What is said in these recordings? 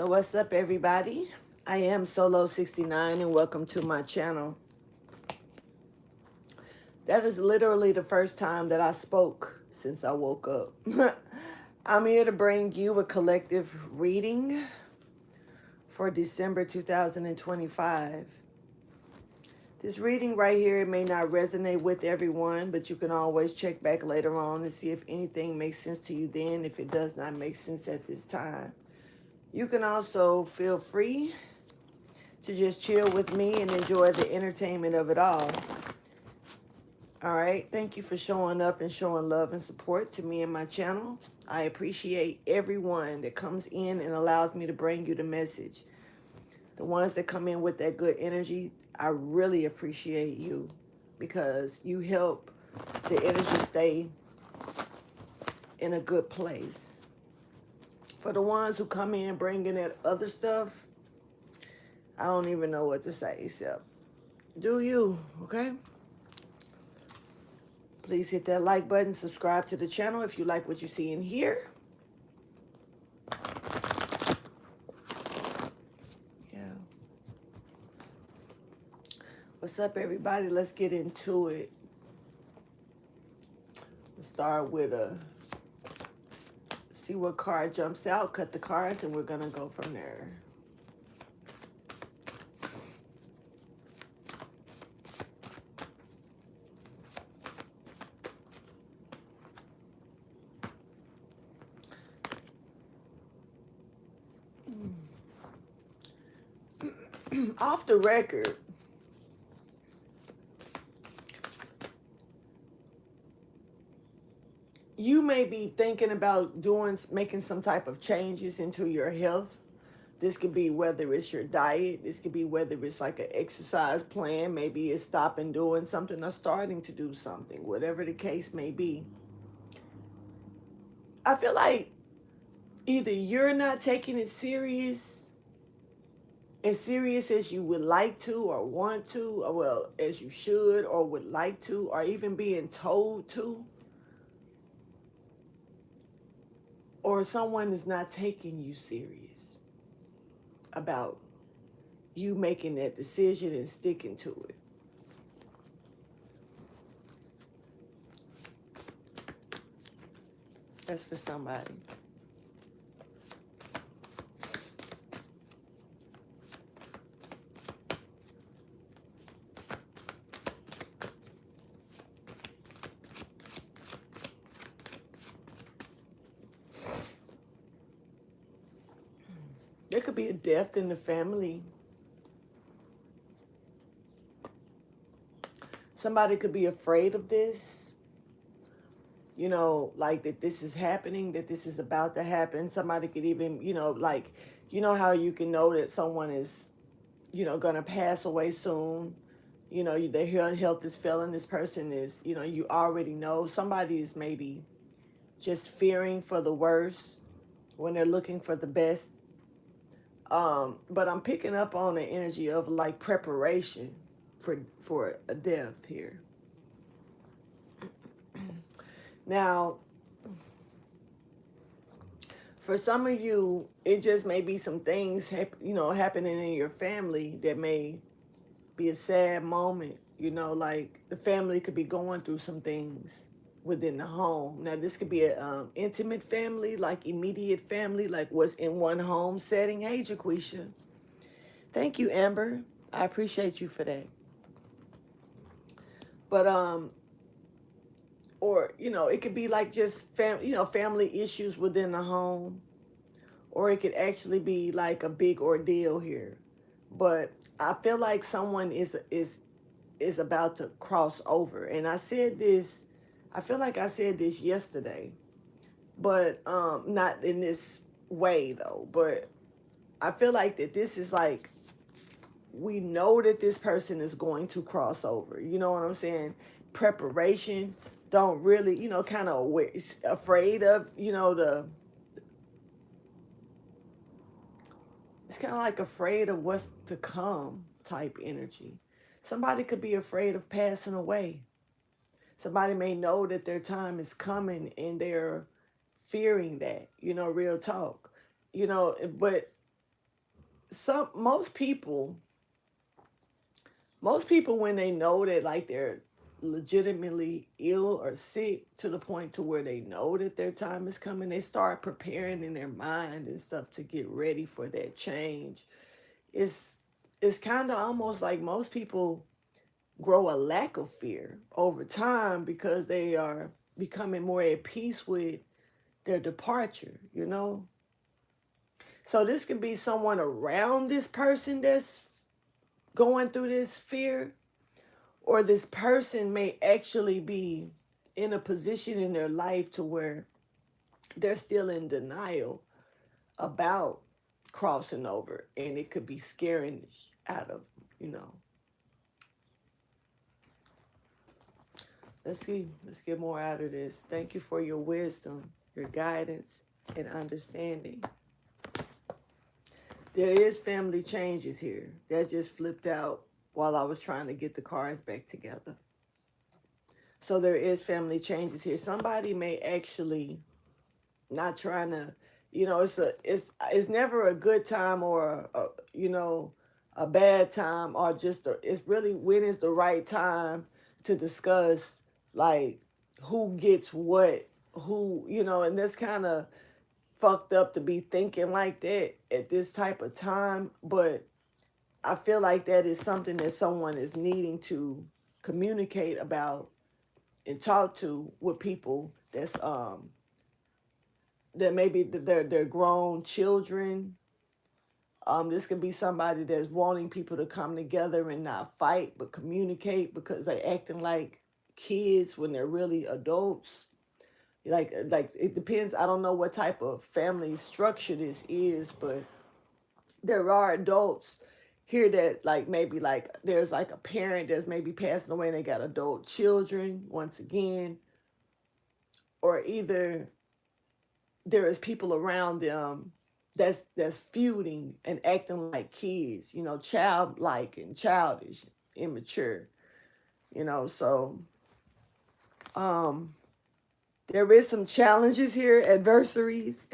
So what's up, everybody? I am Solo69 and welcome to my channel. That is literally the first time that I spoke since I woke up. I'm here to bring you a collective reading for December 2025. This reading right here may not resonate with everyone, but you can always check back later on and see if anything makes sense to you then, if it does not make sense at this time. You can also feel free to just chill with me and enjoy the entertainment of it all. All right. Thank you for showing up and showing love and support to me and my channel. I appreciate everyone that comes in and allows me to bring you the message. The ones that come in with that good energy, I really appreciate you because you help the energy stay in a good place. For the ones who come in bringing that other stuff, I don't even know what to say except do you, okay? Please hit that like button, subscribe to the channel if you like what you see in here. Yeah. What's up, everybody? Let's get into it. We'll start with see what card jumps out, cut the cards, and we're going to go from there. Off the record, you may be thinking about making some type of changes into your health. This could be whether it's your diet. This could be whether it's like an exercise plan. Maybe it's stopping doing something or starting to do something, whatever the case may be. I feel like either you're not taking it serious, as serious as you would like to or want to, or well, as you should or would like to, or even being told to, or someone is not taking you serious about you making that decision and sticking to it. That's for somebody. There could be a death in the family. Somebody could be afraid of this, like that this is happening, that this is about to happen. Somebody could even, like, how you can know that someone is, going to pass away soon. Their health is failing. This person is, you already know. Somebody is maybe just fearing for the worst when they're looking for the best. But I'm picking up on the energy of like preparation for a death here. Now, for some of you, it just may be some things, happening in your family that may be a sad moment. Like the family could be going through some things within the home. Now, this could be an intimate family, like immediate family, like what's in one home setting. Hey, Jaquisha. Thank you, Amber. I appreciate you for that. But, or, it could be like just, family issues within the home. Or it could actually be like a big ordeal here. But I feel like someone is about to cross over. And I feel like I said this yesterday, but not in this way though. But I feel like that this is like, we know that this person is going to cross over. You know what I'm saying? Preparation, don't really, kind of afraid of, it's kind of like afraid of what's to come type energy. Somebody could be afraid of passing away. Somebody may know that their time is coming and they're fearing that, real talk. But most people, when they know that like they're legitimately ill or sick to the point to where they know that their time is coming, they start preparing in their mind and stuff to get ready for that change. It's it's kind of almost like most people grow a lack of fear over time because they are becoming more at peace with their departure, you know? So this could be someone around this person that's going through this fear, or this person may actually be in a position in their life to where they're still in denial about crossing over, and it could be scaring out of, you know. Let's see. Let's get more out of this. Thank you for your wisdom, your guidance, and understanding. There is family changes here. That just flipped out while I was trying to get the cards back together. So there is family changes here. Somebody may actually not trying to, it's never a good time or a bad time, or just it's really when is the right time to discuss like who gets what, who, and that's kind of fucked up to be thinking like that at this type of time. But I feel like that is something that someone is needing to communicate about and talk to with people that maybe they're grown children. This could be somebody that's wanting people to come together and not fight but communicate, because they're acting like kids when they're really adults. Like it depends. I don't know what type of family structure this is, but there are adults here that like maybe like there's like a parent that's maybe passing away and they got adult children once again, or either there is people around them that's feuding and acting like kids, childlike and childish, immature, so um there is some challenges here, adversaries,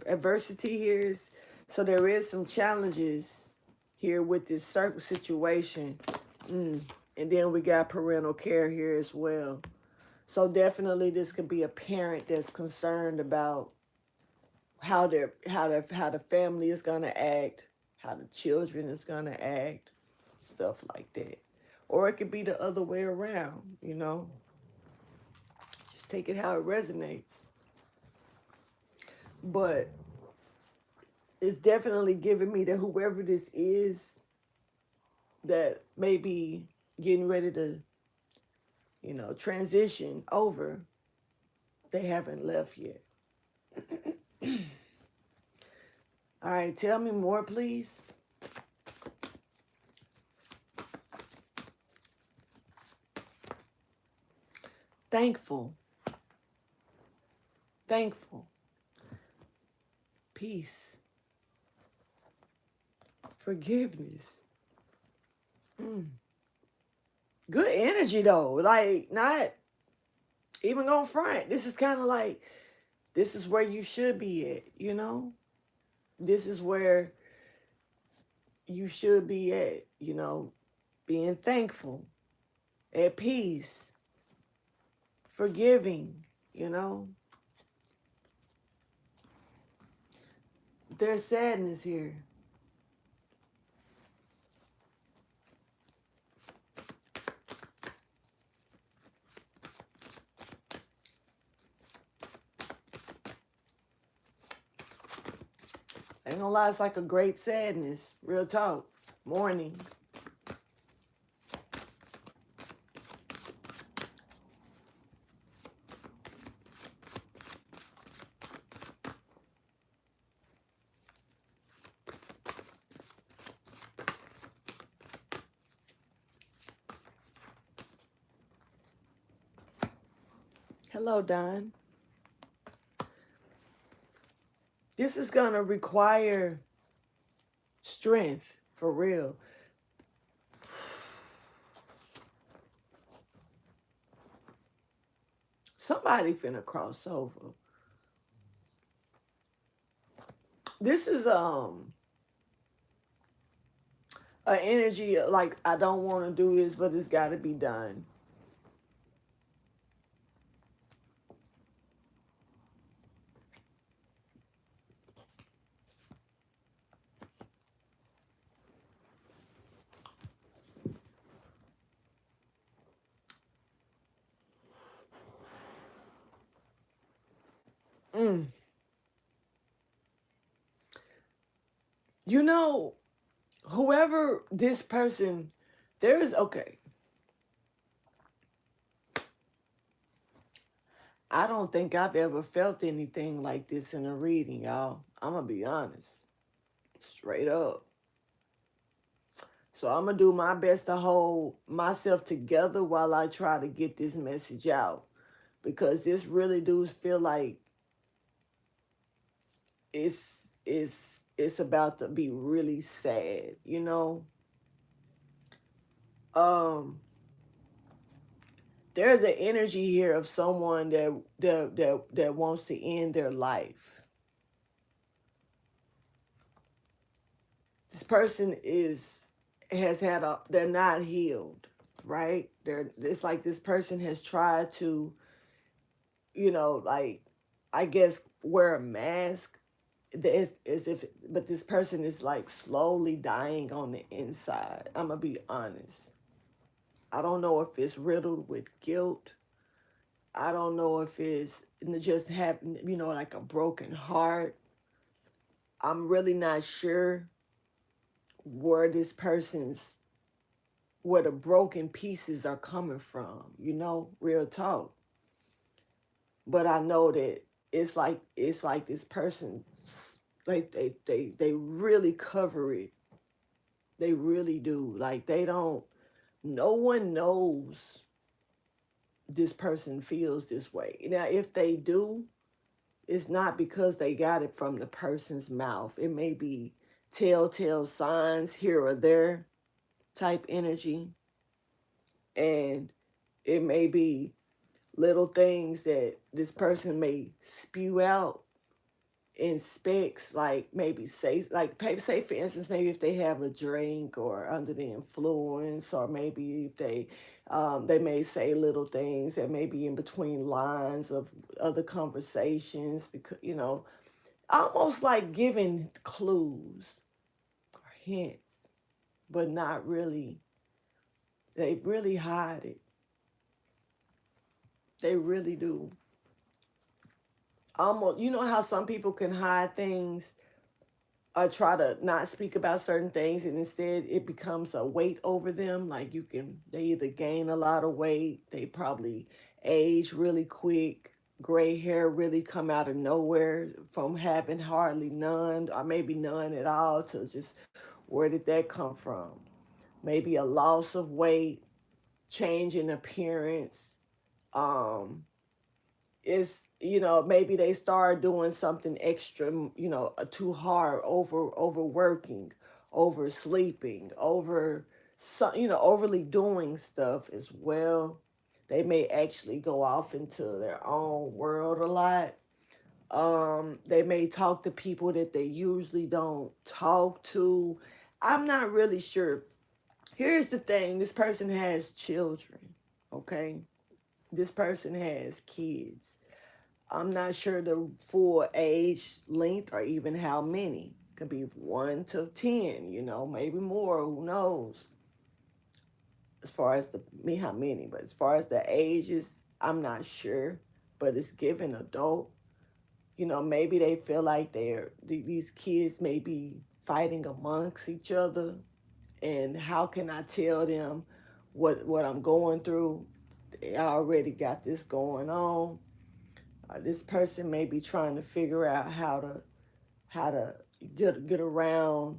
adversity here is, so there is some challenges here with this certain situation. And then we got parental care here as well. So definitely this could be a parent that's concerned about how the family is gonna act, how the children is gonna act, stuff like that. Or it could be the other way around, Just take it how it resonates. But it's definitely giving me that whoever this is that may be getting ready to, transition over, they haven't left yet. All right, tell me more, please. Thankful. Thankful. Peace. Forgiveness. Good energy though. Like, not even going front. This is kind of like, this is where you should be at, This is where you should be at, being thankful, at peace, forgiving, There's sadness here. Ain't gonna lie, it's like a great sadness. Real talk. Mourning. Hello, Don. This is gonna require strength, for real. Somebody finna cross over. This is an energy like I don't want to do this, but it's got to be done. Mm. You know, whoever this person, there is, okay, I don't think I've ever felt anything like this in a reading, y'all. I'm going to be honest, straight up. So I'm going to do my best to hold myself together while I try to get this message out. Because this really does feel like it's about to be really sad, you know? Um, there's an energy here of someone that wants to end their life. This person has had a, they're not healed, right? It's like this person has tried to, like, I guess wear a mask. As if, but this person is like slowly dying on the inside. I'm gonna be honest. I don't know if it's riddled with guilt. I don't know if it's just having, like a broken heart. I'm really not sure where this person's, where the broken pieces are coming from, real talk. But I know that it's like this person, like they really cover it. They really do. Like they don't, no one knows this person feels this way. Now, if they do, it's not because they got it from the person's mouth. It may be telltale signs here or there type energy. And it may be little things that this person may spew out in specs, like maybe say, say for instance, maybe if they have a drink or under the influence, or maybe if they may say little things that may be in between lines of other conversations, because almost like giving clues or hints, but not really. They really hide it. They really do. Almost, you know how some people can hide things or try to not speak about certain things, and instead it becomes a weight over them. Like they either gain a lot of weight, they probably age really quick, gray hair really come out of nowhere from having hardly none, or maybe none at all, to just where did that come from? Maybe a loss of weight, change in appearance. It's, maybe they start doing something extra, too hard, overworking, oversleeping, overly doing stuff as well. They may actually go off into their own world a lot. They may talk to people that they usually don't talk to. I'm not really sure. Here's the thing, this person has children, okay? This person has kids. I'm not sure the full age length or even how many. Could be 1 to 10, maybe more, who knows? As far as how many, but as far as the ages, I'm not sure. But it's given adult. Maybe they feel like these kids may be fighting amongst each other, and how can I tell them what I'm going through? They already got this going on. This person may be trying to figure out how to get around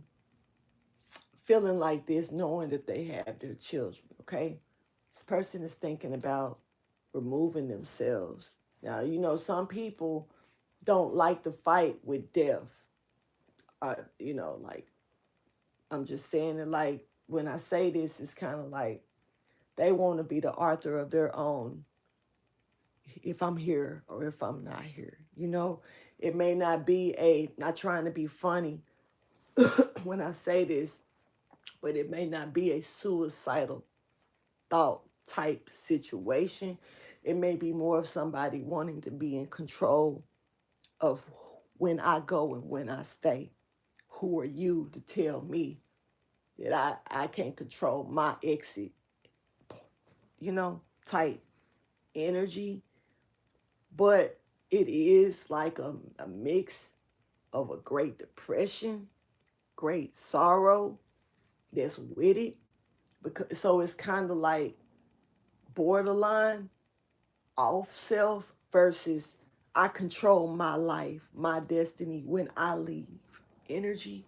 feeling like this, knowing that they have their children. Okay, this person is thinking about removing themselves. Now, some people don't like to fight with death. Like, I'm just saying it, like when I say this, it's kind of like they want to be the author of their own, if I'm here or if I'm not here. It may not be not trying to be funny when I say this, but it may not be a suicidal thought type situation. It may be more of somebody wanting to be in control of when I go and when I stay. Who are you to tell me that I can't control my exit, type energy? But it is like a mix of a great depression, great sorrow that's with it. Because so it's kind of like borderline off self versus I control my life, my destiny when I leave energy.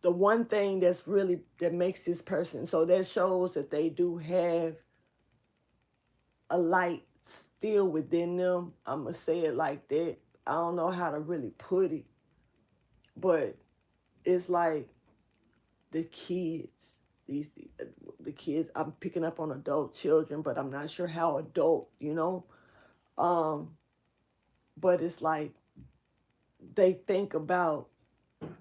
The one thing that makes this person, so that shows that they do have a light still within them. I'm gonna say it like that. I don't know how to really put it, but it's like the kids, the kids. I'm picking up on adult children, but I'm not sure how adult, Um, but it's like they think about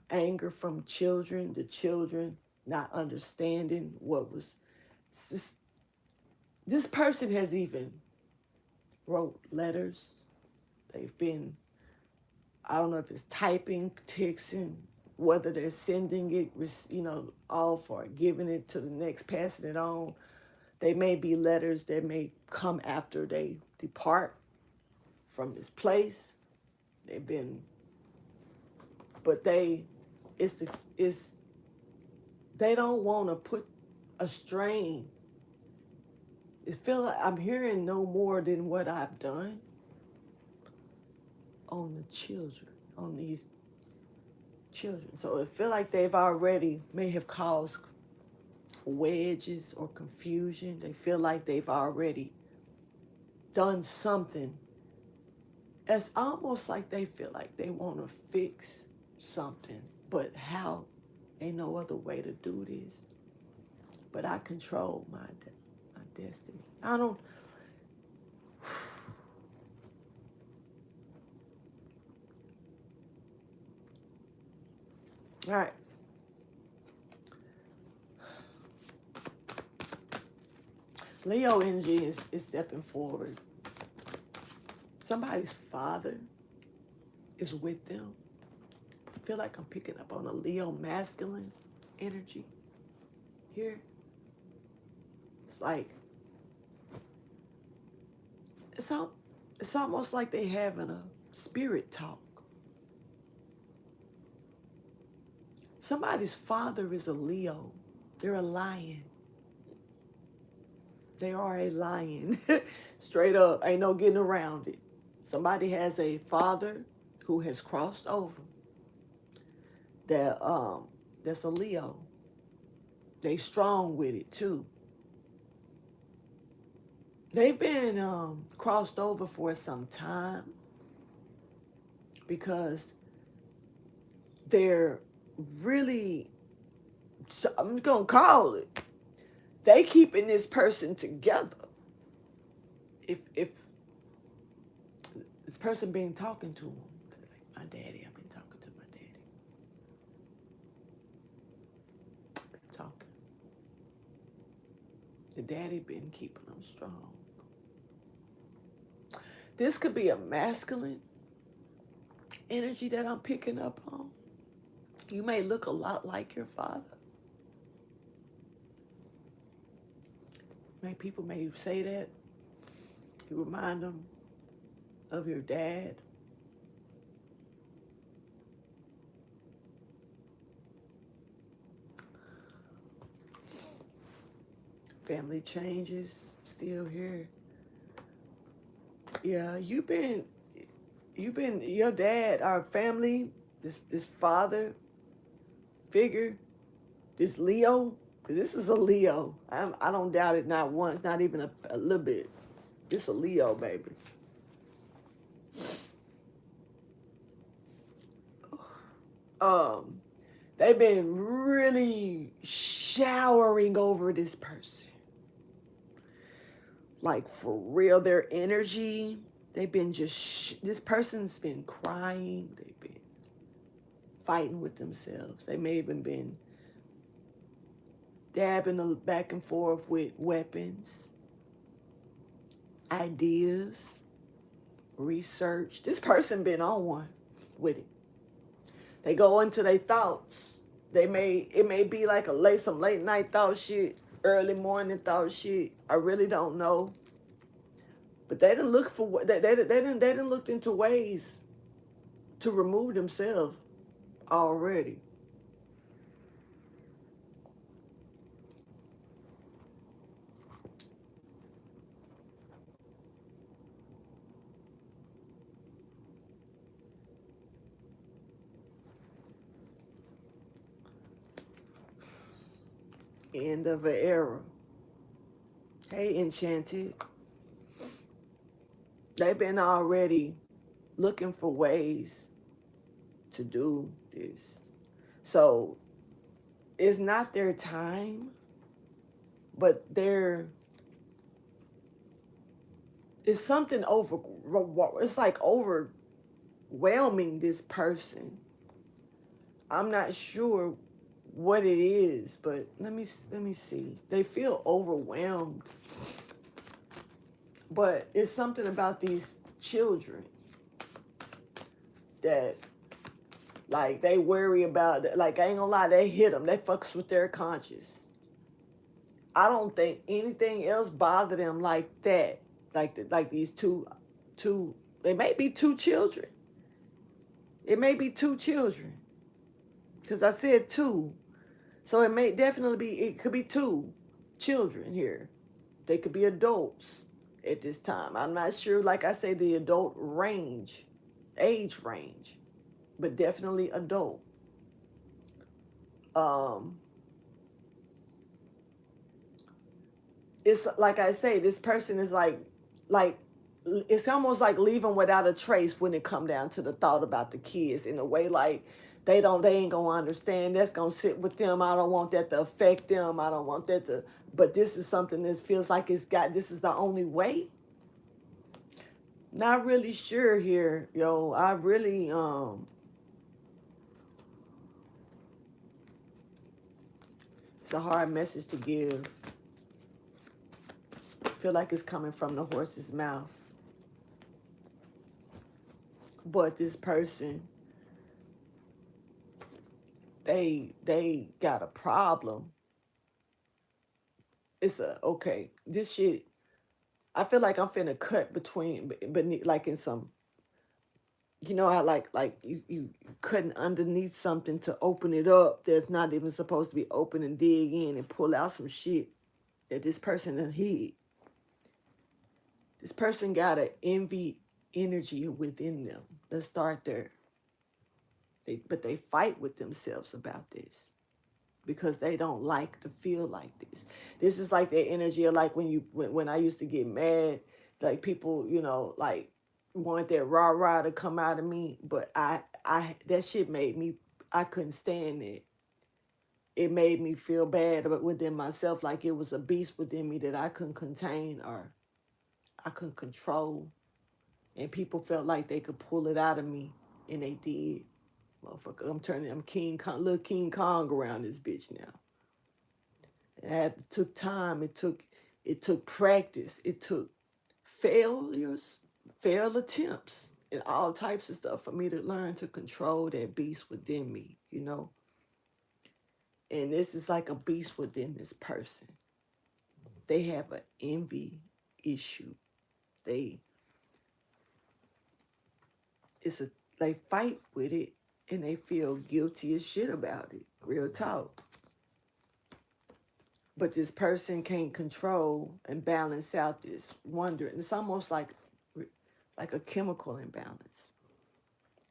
anger from children, the children not understanding what was. This person has even wrote letters. They've been, I don't know if it's typing, texting, whether they're sending it, all for giving it to the next, passing it on. They may be letters that may come after they depart from this place. They've been, but they don't want to put a strain. It feel like I'm hearing no more than what I've done on the children, on these children. So it feel like they've already may have caused wedges or confusion. They feel like they've already done something. It's almost like they feel like they want to fix something, but how? Ain't no other way to do this. But I control my destiny. I don't. All right. Leo energy is stepping forward. Somebody's father is with them. I feel like I'm picking up on a Leo masculine energy here. It's like it's almost like they having a spirit talk. Somebody's father is a Leo. They're a lion. They are a lion. Straight up. Ain't no getting around it. Somebody has a father who has crossed over that's a Leo. They strong with it too. They've been crossed over for some time because they're really, I'm gonna call it, they keeping this person together. If this person being talking to them, like my daddy, I've been talking to my daddy. Been talking. The daddy been keeping them strong. This could be a masculine energy that I'm picking up on. You may look a lot like your father. People may say that. You remind them of your dad. Family changes, still here. Yeah, you've been, your dad, our family, this father figure, this Leo, because this is a Leo. I don't doubt it, not once, not even a little bit. This a Leo, baby. They've been really showering over this person. Like, for real, their energy, they've been this person's been crying. They've been fighting with themselves. They may even been dabbing back and forth with weapons, ideas, research. This person been on one with it. They go into their thoughts. It may be like some late night thought shit, early morning thought shit. I really don't know. But they didn't look for they didn't look into ways to remove themselves already. End of an era. Hey, Enchanted. They've been already looking for ways to do this. So it's not their time, but it's something it's like overwhelming this person. I'm not sure what it is, but let me see. They feel overwhelmed. But it's something about these children that, like, they worry about. Like, I ain't gonna lie, they hit them. They fucks with their conscience. I don't think anything else bothered them like that. Like these two. They may be two children. It may be two children. Because I said two. So it may definitely be, it could be two children here. They could be adults at this time. I'm not sure, like I say, the adult age range, but definitely adult. It's like I say, this person is like it's almost like leaving without a trace when it come down to the thought about the kids, in a way like they ain't gonna understand. That's gonna sit with them. I don't want that to affect them. I don't want that to, but this is something that feels like this is the only way. Not really sure here, yo. I really it's a hard message to give. I feel like it's coming from the horse's mouth. But this person, they got a problem. Okay, this shit, I feel like I'm finna cut but like in some, how like you cutting underneath something to open it up that's not even supposed to be open, and dig in and pull out some shit that this person done hid. This person got an envy energy within them. Let's start there. But they fight with themselves about this because they don't like to feel like this. This is like their energy of like when I used to get mad, like people, like want that rah-rah to come out of me, but I that shit made me, I couldn't stand it. It made me feel bad about within myself, like it was a beast within me that I couldn't contain or I couldn't control. And people felt like they could pull it out of me, and they did. Motherfucker, I'm King Kong, little King Kong around this bitch now. It took time. It took practice. It took failures, failed attempts, and all types of stuff for me to learn to control that beast within me, And this is like a beast within this person. They have an envy issue. They fight with it, and they feel guilty as shit about it. Real talk. But this person can't control and balance out this wonder. And it's almost like a chemical imbalance.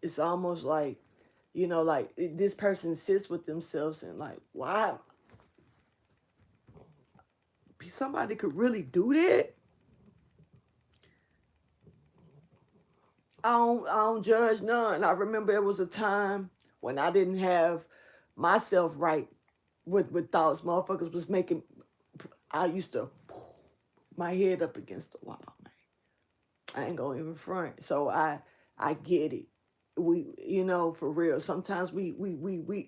It's almost like, this person sits with themselves and like, why? Somebody could really do that? I don't judge none. I remember there was a time when I didn't have myself right with thoughts. Motherfuckers was making, I used to my head up against the wall, man. I ain't gonna even front. So I get it. For real, sometimes we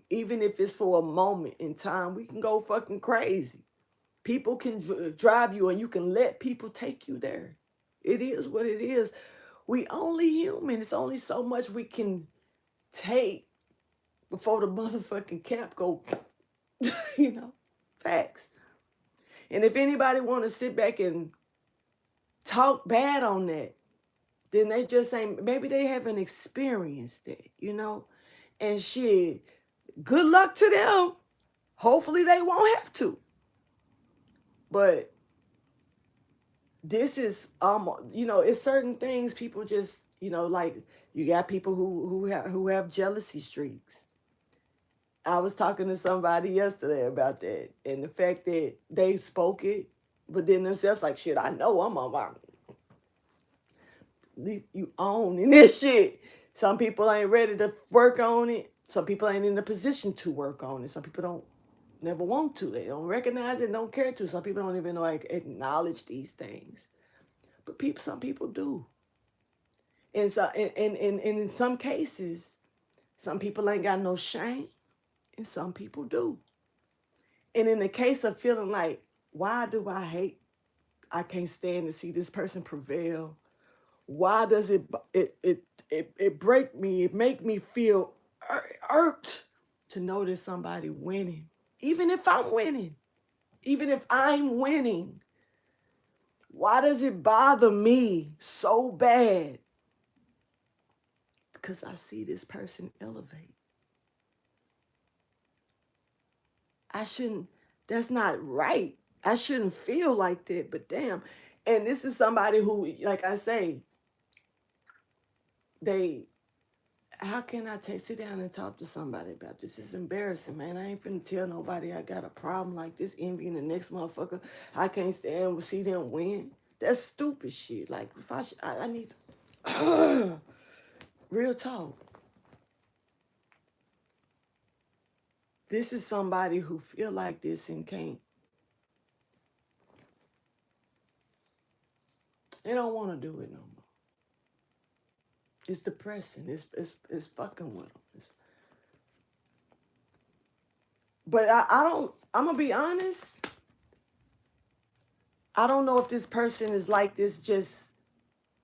even if it's for a moment in time, we can go fucking crazy. People can drive you, and you can let people take you there. It is what it is. We only human. It's only so much we can take before the motherfucking cap go, facts. And if anybody want to sit back and talk bad on that, then they just ain't, maybe they haven't experienced it. And shit, good luck to them. Hopefully they won't have to. But this is almost, it's certain things people just, like you got people who have jealousy streaks. I was talking to somebody yesterday about that, and the fact that they spoke it, but then themselves like, shit, I know I'm on my, you own in this shit. Some people ain't ready to work on it. Some people ain't in a position to work on it. Some people don't never want to. They don't recognize it, don't care to. Some people don't even know, like, acknowledge these things. But some people do. And so and in some cases, some people ain't got no shame, and some people do. And in the case of feeling like, why do I can't stand to see this person prevail. Why does it break me? It make me feel irked to notice somebody winning. Even if I'm winning. Even if I'm winning. Why does it bother me so bad? Because I see this person elevate. That's not right. I shouldn't feel like that, but damn. And this is somebody who, like I say, how can I sit down and talk to somebody about this? It's embarrassing, man. I ain't finna tell nobody I got a problem like this, envying the next motherfucker. I can't stand to see them win. That's stupid shit. Like, if I need to, real talk. This is somebody who feel like this and can't. They don't want to do it no more. It's depressing. It's fucking with them. But I'm going to be honest. I don't know if this person is like this just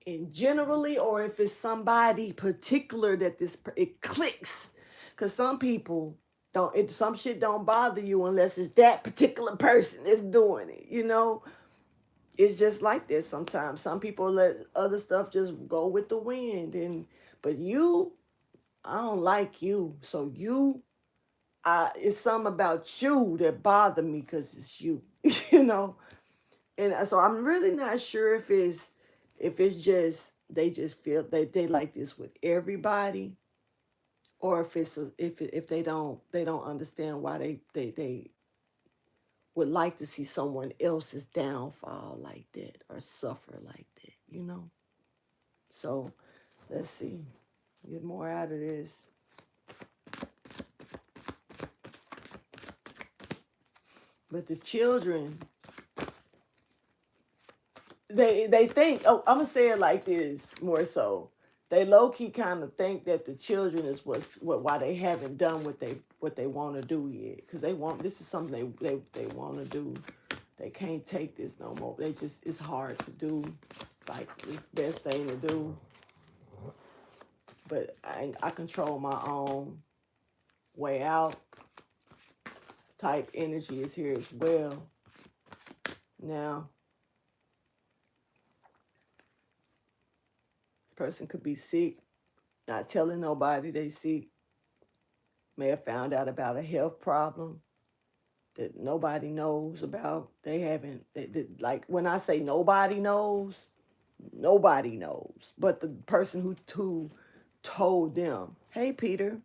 in generally, or if it's somebody particular that it clicks. Because some people some shit don't bother you unless it's that particular person that's doing it. It's just like this sometimes. Some people let other stuff just go with the wind. But I don't like you. So it's something about you that bother me because it's you, And so I'm really not sure if it's just they just feel they like this with everybody, or if they don't understand why they would like to see someone else's downfall like that or suffer like that. So let's see, get more out of this. But the children, they think, oh, I'm gonna say it like this more so. They low key kind of think that the children is why they haven't done what they want to do yet, because this is something they want to do. They can't take this no more. It's hard to do. It's like it's the best thing to do. But I control my own way out. Type energy is here as well. Now, this person could be sick, not telling nobody they sick. May have found out about a health problem that nobody knows about. They haven't, like when I say nobody knows but the person who told them, hey, Peter.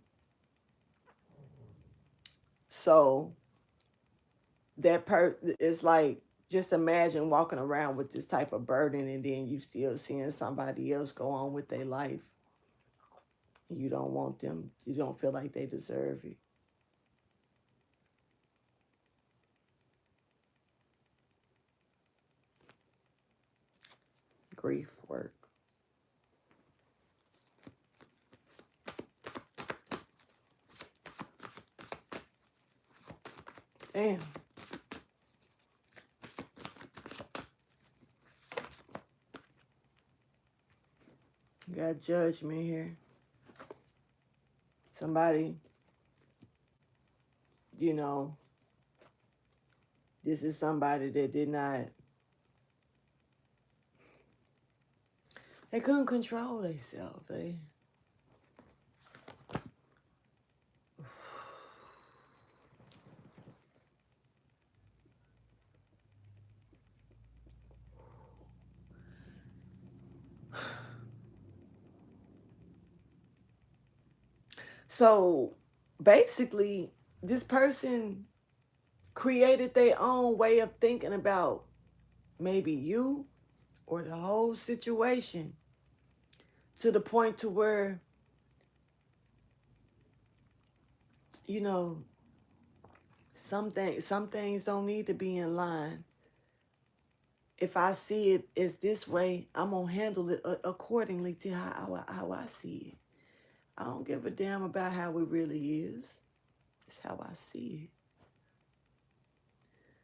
So it's like, just imagine walking around with this type of burden, and then you still seeing somebody else go on with their life. You don't want them, you don't feel like they deserve it. Grief work. Damn. Got judgment here. Somebody, you know, this is somebody that did not, they couldn't control themselves. So basically, this person created their own way of thinking about maybe you or the whole situation, to the point to where, you know, some things don't need to be in line. If I see it as this way, I'm gonna handle it accordingly to how I see it. I don't give a damn about how it really is. It's how I see it.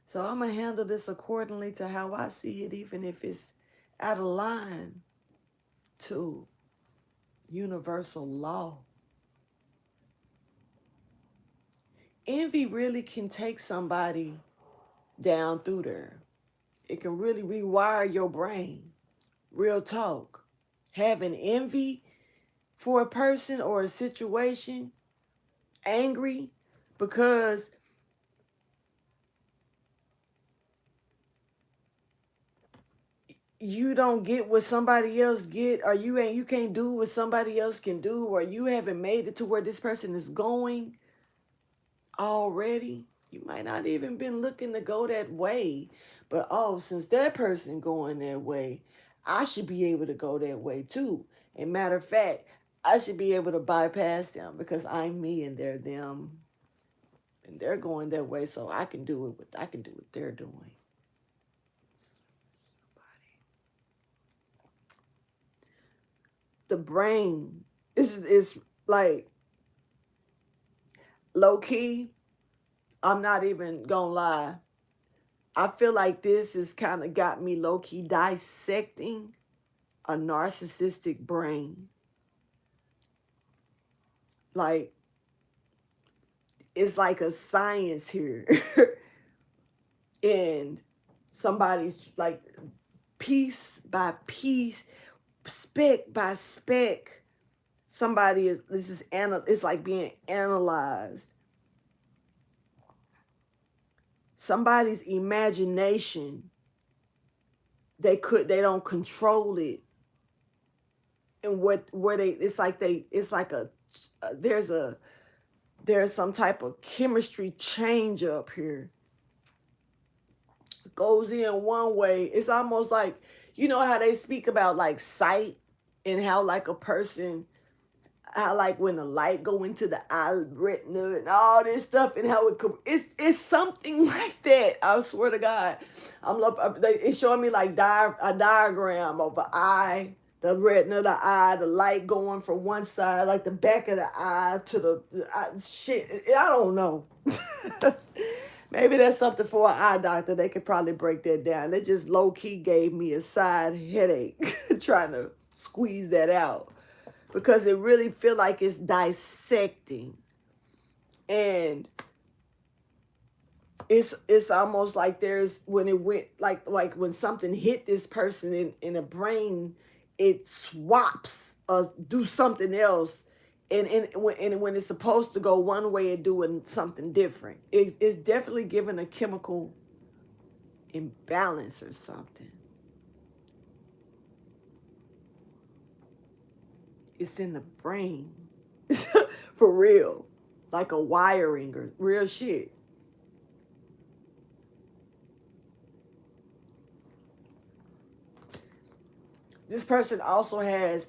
So I'm going to handle this accordingly to how I see it, even if it's out of line to universal law. Envy really can take somebody down through there. It can really rewire your brain. Real talk. Having envy for a person or a situation, angry because you don't get what somebody else get, or you can't do what somebody else can do, or you haven't made it to where this person is going already. You might not even been looking to go that way, but since that person going that way, I should be able to go that way too. And matter of fact, I should be able to bypass them because I'm me and they're them, and they're going that way, so I can do what they're doing. The brain is like, low key, I'm not even gonna lie, I feel like this has kind of got me low key dissecting a narcissistic brain. Like, it's like a science here. And somebody's like, piece by piece, speck by speck, it's like being analyzed. Somebody's imagination, they don't control it. And there's some type of chemistry change up here. It goes in one way. It's almost like, you know how they speak about like sight, and how like a person, how like when the light go into the eye retina and all this stuff, and how it's something like that. I swear to God, it's showing me like a diagram of an eye, the retina, the eye, the light going from one side, like the back of the eye to the shit. I don't know. Maybe that's something for an eye doctor. They could probably break that down. They just low key gave me a side headache trying to squeeze that out, because it really feel like it's dissecting. And it's almost like there's, when it went like when something hit this person in the brain, it swaps or do something else, and when it's supposed to go one way, it doing something different. It's definitely giving a chemical imbalance or something. It's in the brain. For real. Like a wiring or real shit. This person also has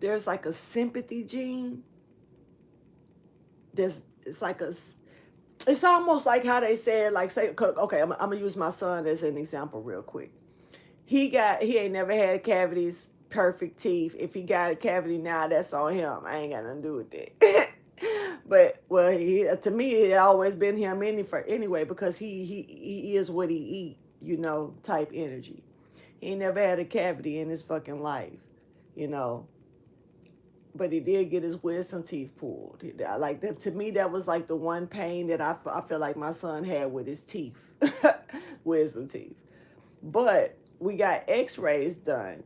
there's like a sympathy gene. It's almost like how they said, like, say, okay, I'm gonna use my son as an example real quick. He ain't never had cavities, perfect teeth. If he got a cavity now, that's on him. I ain't got nothing to do with that. But well, to me, it always been him anyway because he is what he eat, type energy. He never had a cavity in his fucking life, you know. But he did get his wisdom teeth pulled. Like that to me, that was like the one pain that I feel like my son had with his teeth, wisdom teeth. But we got X-rays done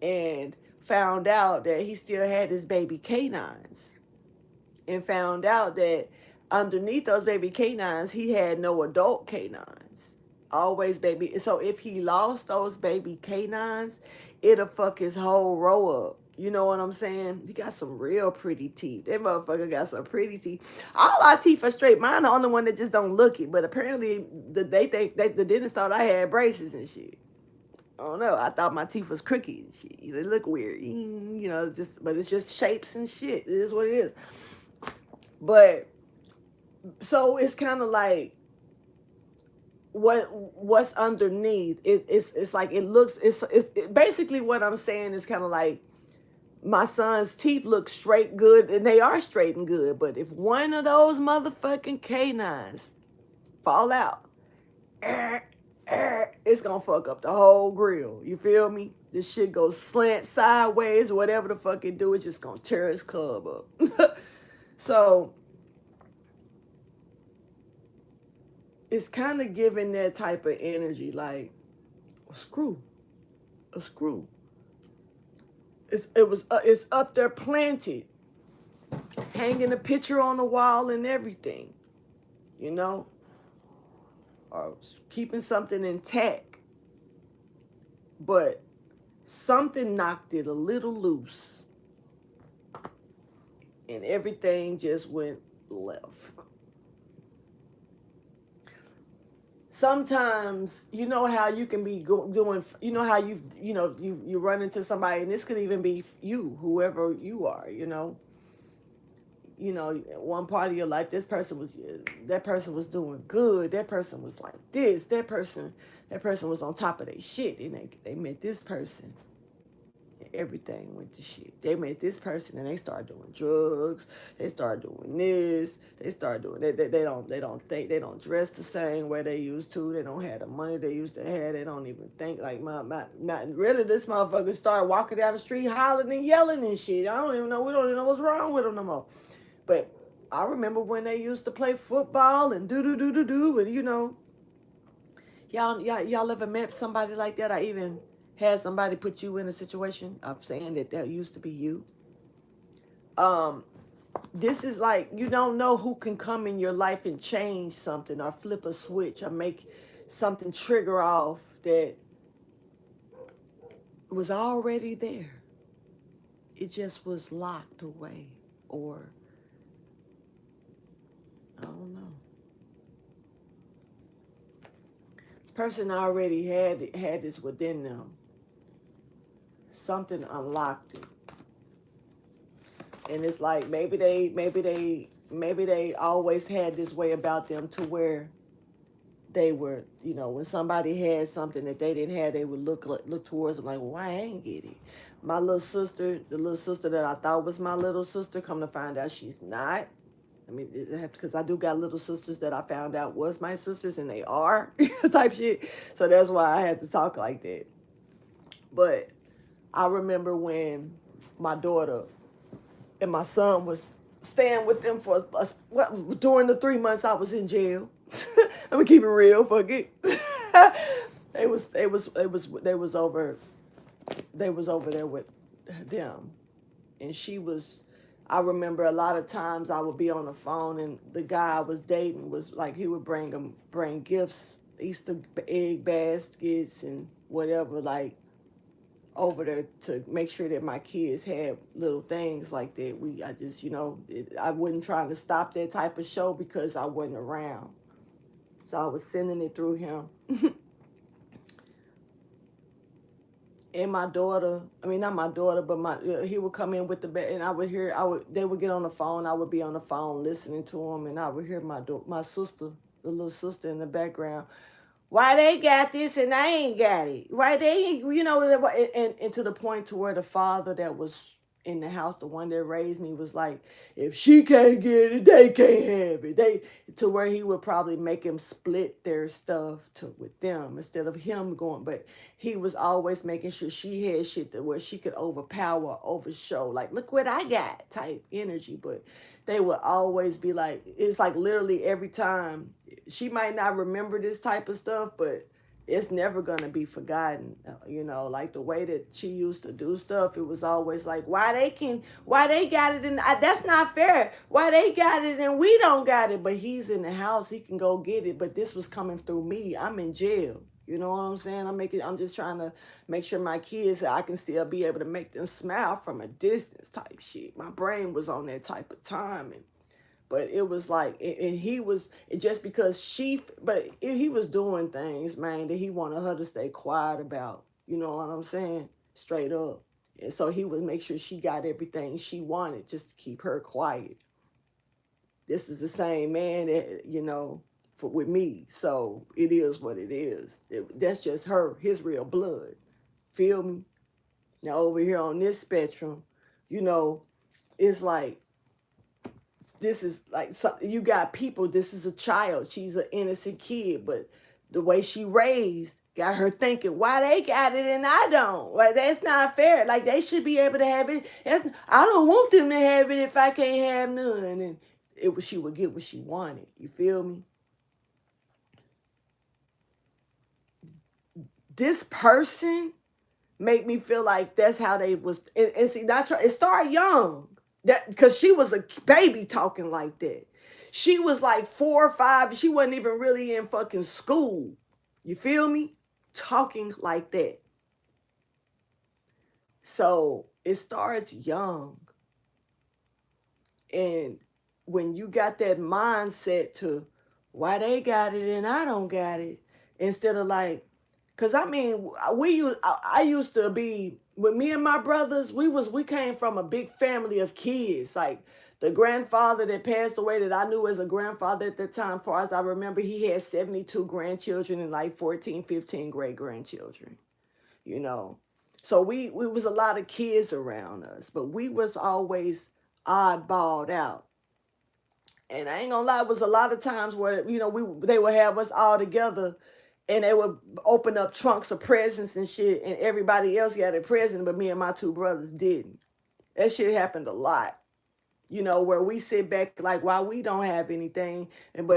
and found out that he still had his baby canines, and found out that underneath those baby canines he had no adult canines. Always baby. So if he lost those baby canines, it'll fuck his whole row up. You know what I'm saying? He got some real pretty teeth. That motherfucker got some pretty teeth. All our teeth are straight. Mine the only one that just don't look it. But apparently they think the dentist thought I had braces and shit. I don't know. I thought my teeth was crooked and shit. They look weird. But it's just shapes and shit. It is what it is. But so it's kind of like what's underneath. It's like it looks. Basically what I'm saying is kind of like my son's teeth look straight good, and they are straight and good. But if one of those motherfucking canines fall out, it's gonna fuck up the whole grill. You feel me? This shit goes slant sideways, whatever the fuck it do, it's just gonna tear his club up. So it's kind of giving that type of energy, like a screw. It's up there planted, hanging a picture on the wall and everything, or keeping something intact. But something knocked it a little loose, and everything just went left. Sometimes you know how you can be doing, how you run into somebody, and this could even be you, whoever you are, one part of your life, that person was doing good, that person was like this, that person was on top of their shit, and they met this person, everything went to shit. They met this person and they start doing drugs. They start doing this. They start doing they don't dress the same way they used to. They don't have the money they used to have. They don't even think like not really. This motherfucker start walking down the street hollering and yelling and shit. We don't even know what's wrong with them no more. But I remember when they used to play football and do and y'all ever met somebody like that? I even had somebody put you in a situation of saying that used to be you. This is like, you don't know who can come in your life and change something or flip a switch or make something trigger off that was already there. It just was locked away, or I don't know. This person already had this within them. Something unlocked it, and it's like maybe they always had this way about them, to where they were, when somebody had something that they didn't have, they would look towards them like, well, why I ain't get it? My little sister, the little sister that I thought was my little sister, come to find out she's not. I mean, because I do got little sisters that I found out was my sisters, and they are type shit. So that's why I had to talk like that. But I remember when my daughter and my son was staying with them during the 3 months I was in jail. Let me keep it real, fuck it. They was over there with them, and I remember a lot of times I would be on the phone, and the guy I was dating was like, he would bring gifts, Easter egg baskets and whatever, like, over there to make sure that my kids had little things like that. I wasn't trying to stop that type of show because I wasn't around. So I was sending it through him. And my daughter, not my daughter, but he would come in with the bed, and they would get on the phone. I would be on the phone listening to him, and I would hear my sister, the little sister in the background. Why they got this and I ain't got it? Why they, and to the point to where the father that was in the house, the one that raised me, was like, if she can't get it, they can't have it. They to where he would probably make him split their stuff to with them instead of him going. But he was always making sure she had shit that where she could overpower, overshow, like look what I got type energy. But they would always be like, it's like literally every time she might not remember this type of stuff, but it's never gonna be forgotten. Like the way that she used to do stuff, it was always like, why they got it and that's not fair. Why they got it and we don't got it? But he's in the house, he can go get it. But this was coming through me. I'm in jail. You know what I'm saying? I'm just trying to make sure my kids, I can still be able to make them smile from a distance type shit. My brain was on that type of time, but it was like, and he was just because he was doing things, man, that he wanted her to stay quiet about. You know what I'm saying? Straight up. And so he would make sure she got everything she wanted just to keep her quiet. This is the same man that, with me. So it is what it is. That's just his real blood. Feel me? Now over here on this spectrum, it's like, this is like, you got people, this is a child, she's an innocent kid, but the way she raised got her thinking, why they got it and I don't? Like, that's not fair. Like, they should be able to have it. I don't want them to have it if I can't have none. And she would get what she wanted. You feel me? This person made me feel like that's how they was. And see, it started young. That because she was a baby talking like that. She was like 4 or 5. She wasn't even really in fucking school. You feel me? Talking like that. So it starts young. And when you got that mindset to why they got it and I don't got it, instead of like, because I mean, I used to be, with me and my brothers, we came from a big family of kids. Like the grandfather that passed away that I knew as a grandfather at the time, far as I remember, he had 72 grandchildren and like 14, 15 great grandchildren, So we was a lot of kids around us, but we was always oddballed out. And I ain't gonna lie, it was a lot of times where, they would have us all together and they would open up trunks of presents and shit, and everybody else got a present, but me and my 2 brothers didn't. That shit happened a lot. Where we sit back like, why we don't have anything, and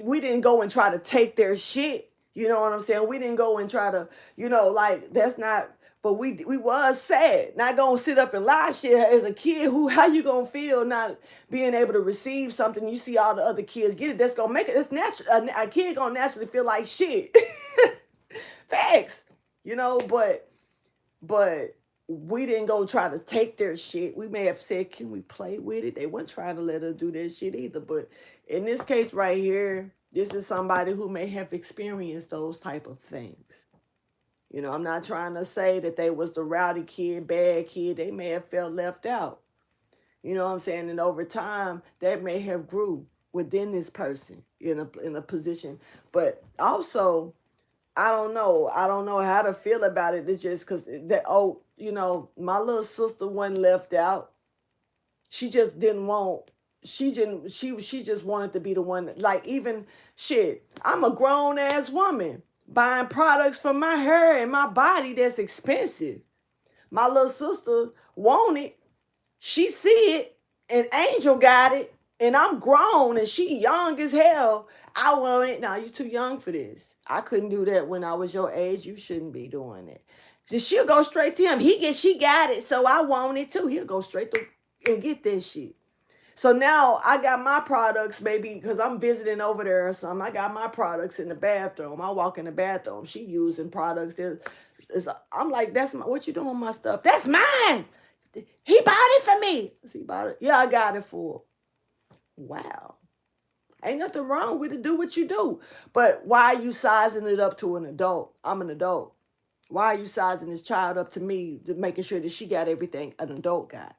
we didn't go and try to take their shit. You know what I'm saying? We didn't go and try to, like, that's not. But we was sad. Not gonna sit up and lie shit as a kid. How you gonna feel not being able to receive something? You see all the other kids get it. That's gonna make it. It's natural. A kid gonna naturally feel like shit. Facts. But we didn't go try to take their shit. We may have said, can we play with it? They weren't trying to let us do their shit either. But in this case right here, this is somebody who may have experienced those type of things. I'm not trying to say that they was the rowdy kid, bad kid. They may have felt left out. You know what I'm saying? And over time, that may have grew within this person in a position. But also, I don't know. I don't know how to feel about it. It's just because my little sister wasn't left out. She just didn't want. She just wanted to be the one. Like, even shit. I'm a grown ass woman buying products for my hair and my body that's expensive. My little sister want it. She see it, and Angel got it, and I'm grown, and she young as hell. I want it. Now, you too young for this. I couldn't do that when I was your age. You shouldn't be doing it. So she'll go straight to him. She got it, so I want it too. He'll go straight to and get this shit. So now I got my products, maybe because I'm visiting over there or something. I got my products in the bathroom. I walk in the bathroom. She using products. I'm like, what you doing with my stuff? That's mine. He bought it for me. He bought it. Yeah, I got it for her. Wow. Ain't nothing wrong with it. Do what you do. But why are you sizing it up to an adult? I'm an adult. Why are you sizing this child up to me, making sure that she got everything an adult got?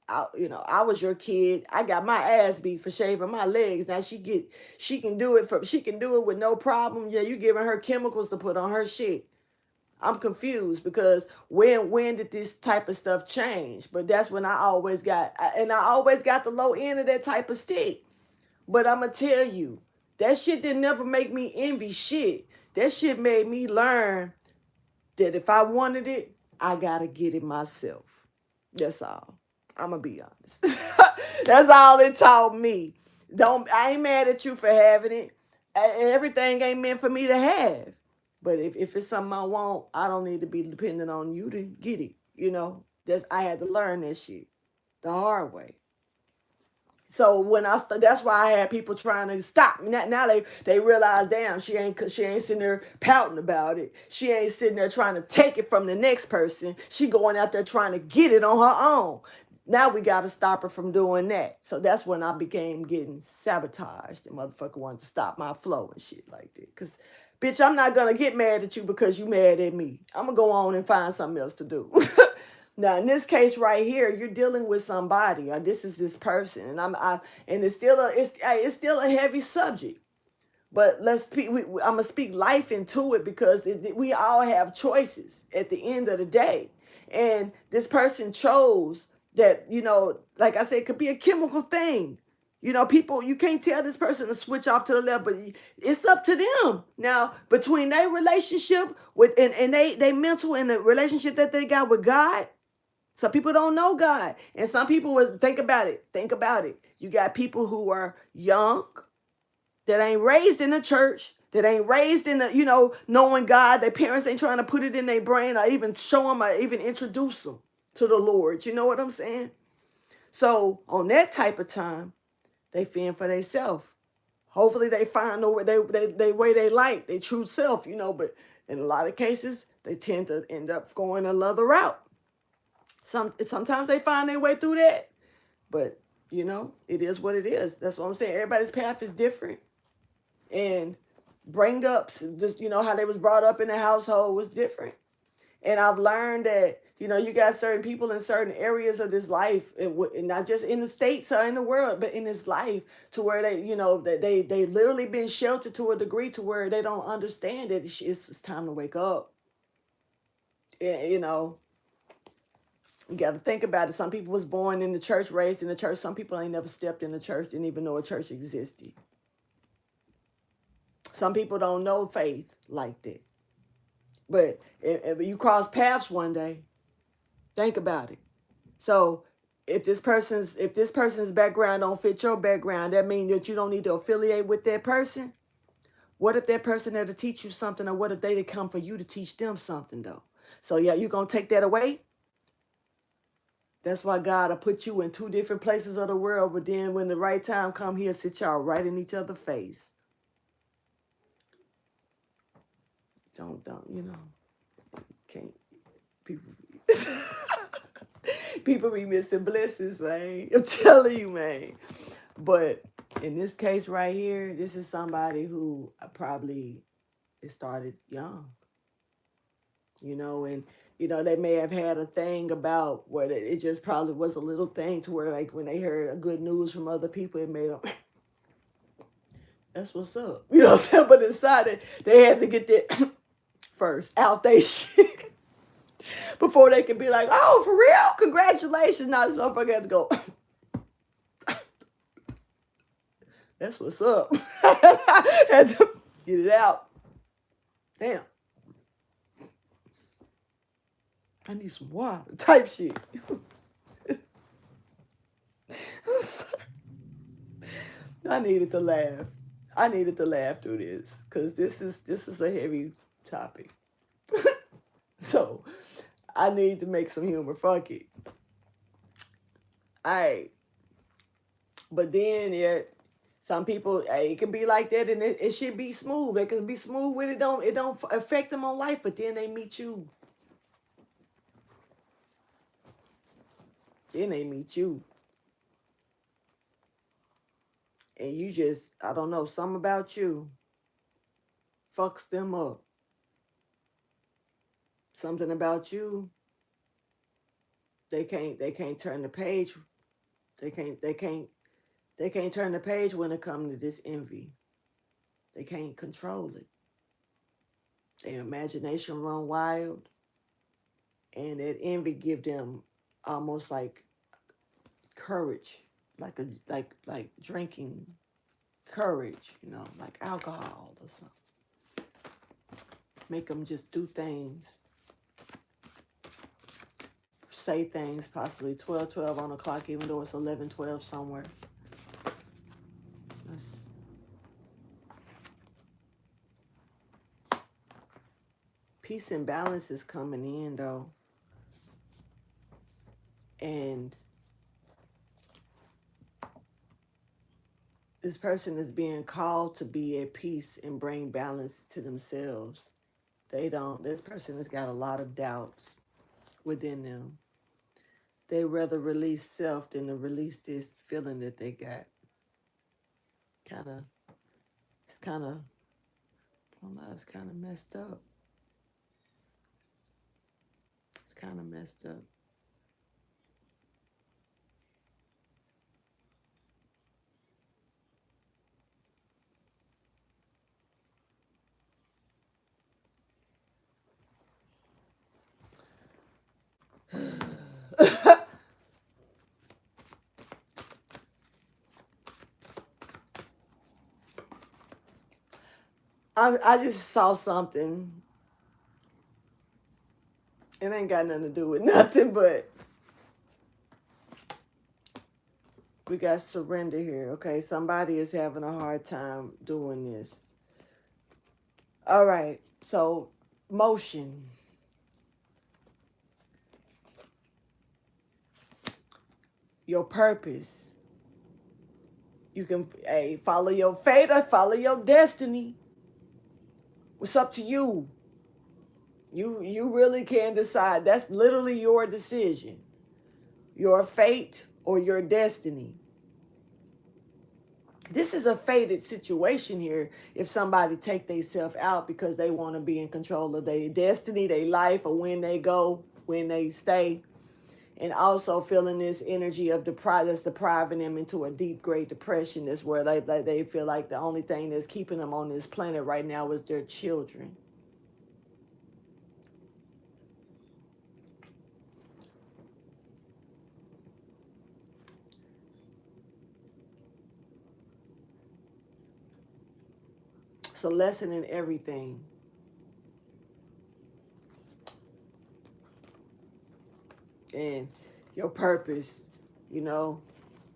I was your kid. I got my ass beat for shaving my legs. Now she can do it with no problem. Yeah, you giving her chemicals to put on her shit. I'm confused because when did this type of stuff change? But that's when I always got, and I always got the low end of that type of stick. But I'm going to tell you, that shit didn't never make me envy shit. That shit made me learn that if I wanted it, I got to get it myself. That's all. I'm going to be honest. That's all it taught me. I ain't mad at you for having it. Everything ain't meant for me to have. But if it's something I want, I don't need to be dependent on you to get it. You know, I had to learn that shit the hard way. So when that's why I had people trying to stop me. Now they realize, damn, she ain't sitting there pouting about it. She ain't sitting there trying to take it from the next person. She going out there trying to get it on her own. Now we got to stop her from doing that. So that's when I became getting sabotaged. The motherfucker wanted to stop my flow and shit like that. Because, bitch, I'm not going to get mad at you because you mad at me. I'm going to go on and find something else to do. Now, in this case right here, you're dealing with somebody, or this is this person, and it's still a heavy subject. But I'm gonna speak life into it because we all have choices at the end of the day, and this person chose that, like I said, it could be a chemical thing. People, you can't tell this person to switch off to the left, but it's up to them. Now, between their relationship with and they mental and the relationship that they got with God. Some people don't know God. And some people think about it. Think about it. You got people who are young, that ain't raised in the church, that ain't raised in the, knowing God. Their parents ain't trying to put it in their brain or even show them or even introduce them to the Lord. You know what I'm saying? So on that type of time, they fend for themselves. Hopefully they find they way they like, their true self, but in a lot of cases, they tend to end up going another route. Sometimes they find their way through that, but it is what it is. That's what I'm saying. Everybody's path is different, and bring ups, just how they was brought up in the household was different. And I've learned that you got certain people in certain areas of this life, and not just in the States or in the world, but in this life, to where that they literally been sheltered to a degree to where they don't understand that it's time to wake up. You got to think about it. Some people was born in the church, raised in the church. Some people ain't never stepped in the church, didn't even know a church existed. Some people don't know faith like that. But if you cross paths one day, think about it. So if this person's background don't fit your background, that means that you don't need to affiliate with that person. What if that person there to teach you something, or what if they come for you to teach them something though? So yeah, you gonna take that away? That's why God will put you in two different places of the world, but then when the right time come, he'll sit y'all right in each other's face. Don't, can't, people be missing blessings, man. I'm telling you, man. But in this case right here, this is somebody who probably started young, and they may have had a thing about where it just probably was a little thing to where, like, when they heard good news from other people, it made them, that's what's up. You know what I'm saying? But inside they had to get that first out they shit before they could be like, oh, for real? Congratulations. Now this motherfucker had to go, that's what's up. Had to get it out. Damn. I need some water type shit. I'm sorry. I needed to laugh. I needed to laugh through this because this is a heavy topic. So I need to make some humor. Fuck it. All right. But then some people, it can be like that, and it should be smooth. It can be smooth when it don't affect them on life, but then they meet you. Then they meet you. And you just, I don't know, something about you fucks them up. Something about you, they can't turn the page. They can't turn the page when it comes to this envy. They can't control it. Their imagination run wild, and that envy give them almost like courage, like drinking courage, like alcohol or something. Make them just do things, say things, possibly 12:12 on the clock, even though it's 11:12 somewhere. That's, peace and balance is coming in, though. And this person is being called to be at peace and bring balance to themselves. This person has got a lot of doubts within them. They rather release self than to release this feeling that they got. It's kind of messed up. It's kind of messed up. I just saw something. It ain't got nothing to do with nothing, but we got surrender here, okay? Somebody is having a hard time doing this. All right, so motion. Your purpose. You can follow your fate or follow your destiny. It's up to you. You really can decide. That's literally your decision. Your fate or your destiny. This is a fated situation here if somebody take themselves out because they want to be in control of their destiny, their life, or when they go, when they stay. And also feeling this energy of that's depriving them into a deep, great depression. That's where they feel like the only thing that's keeping them on this planet right now is their children. It's a lesson in everything. And your purpose,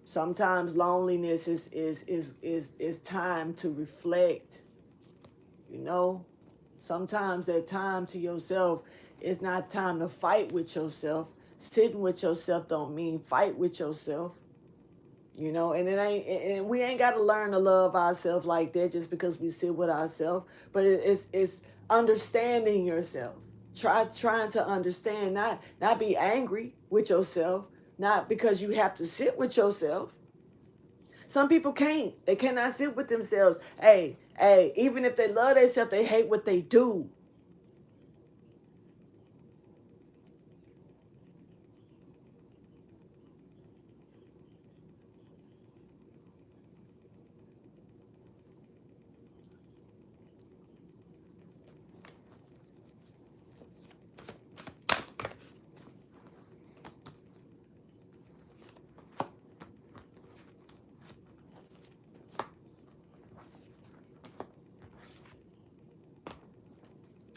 sometimes loneliness is time to reflect. Sometimes that time to yourself is not time to fight with yourself. Sitting with yourself don't mean fight with yourself. And we ain't got to learn to love ourselves like that just because we sit with ourselves. But it's understanding yourself. Trying to understand, not be angry with yourself, not because you have to sit with yourself. Some people can't. They cannot sit with themselves. Hey, even if they love themselves, they hate what they do.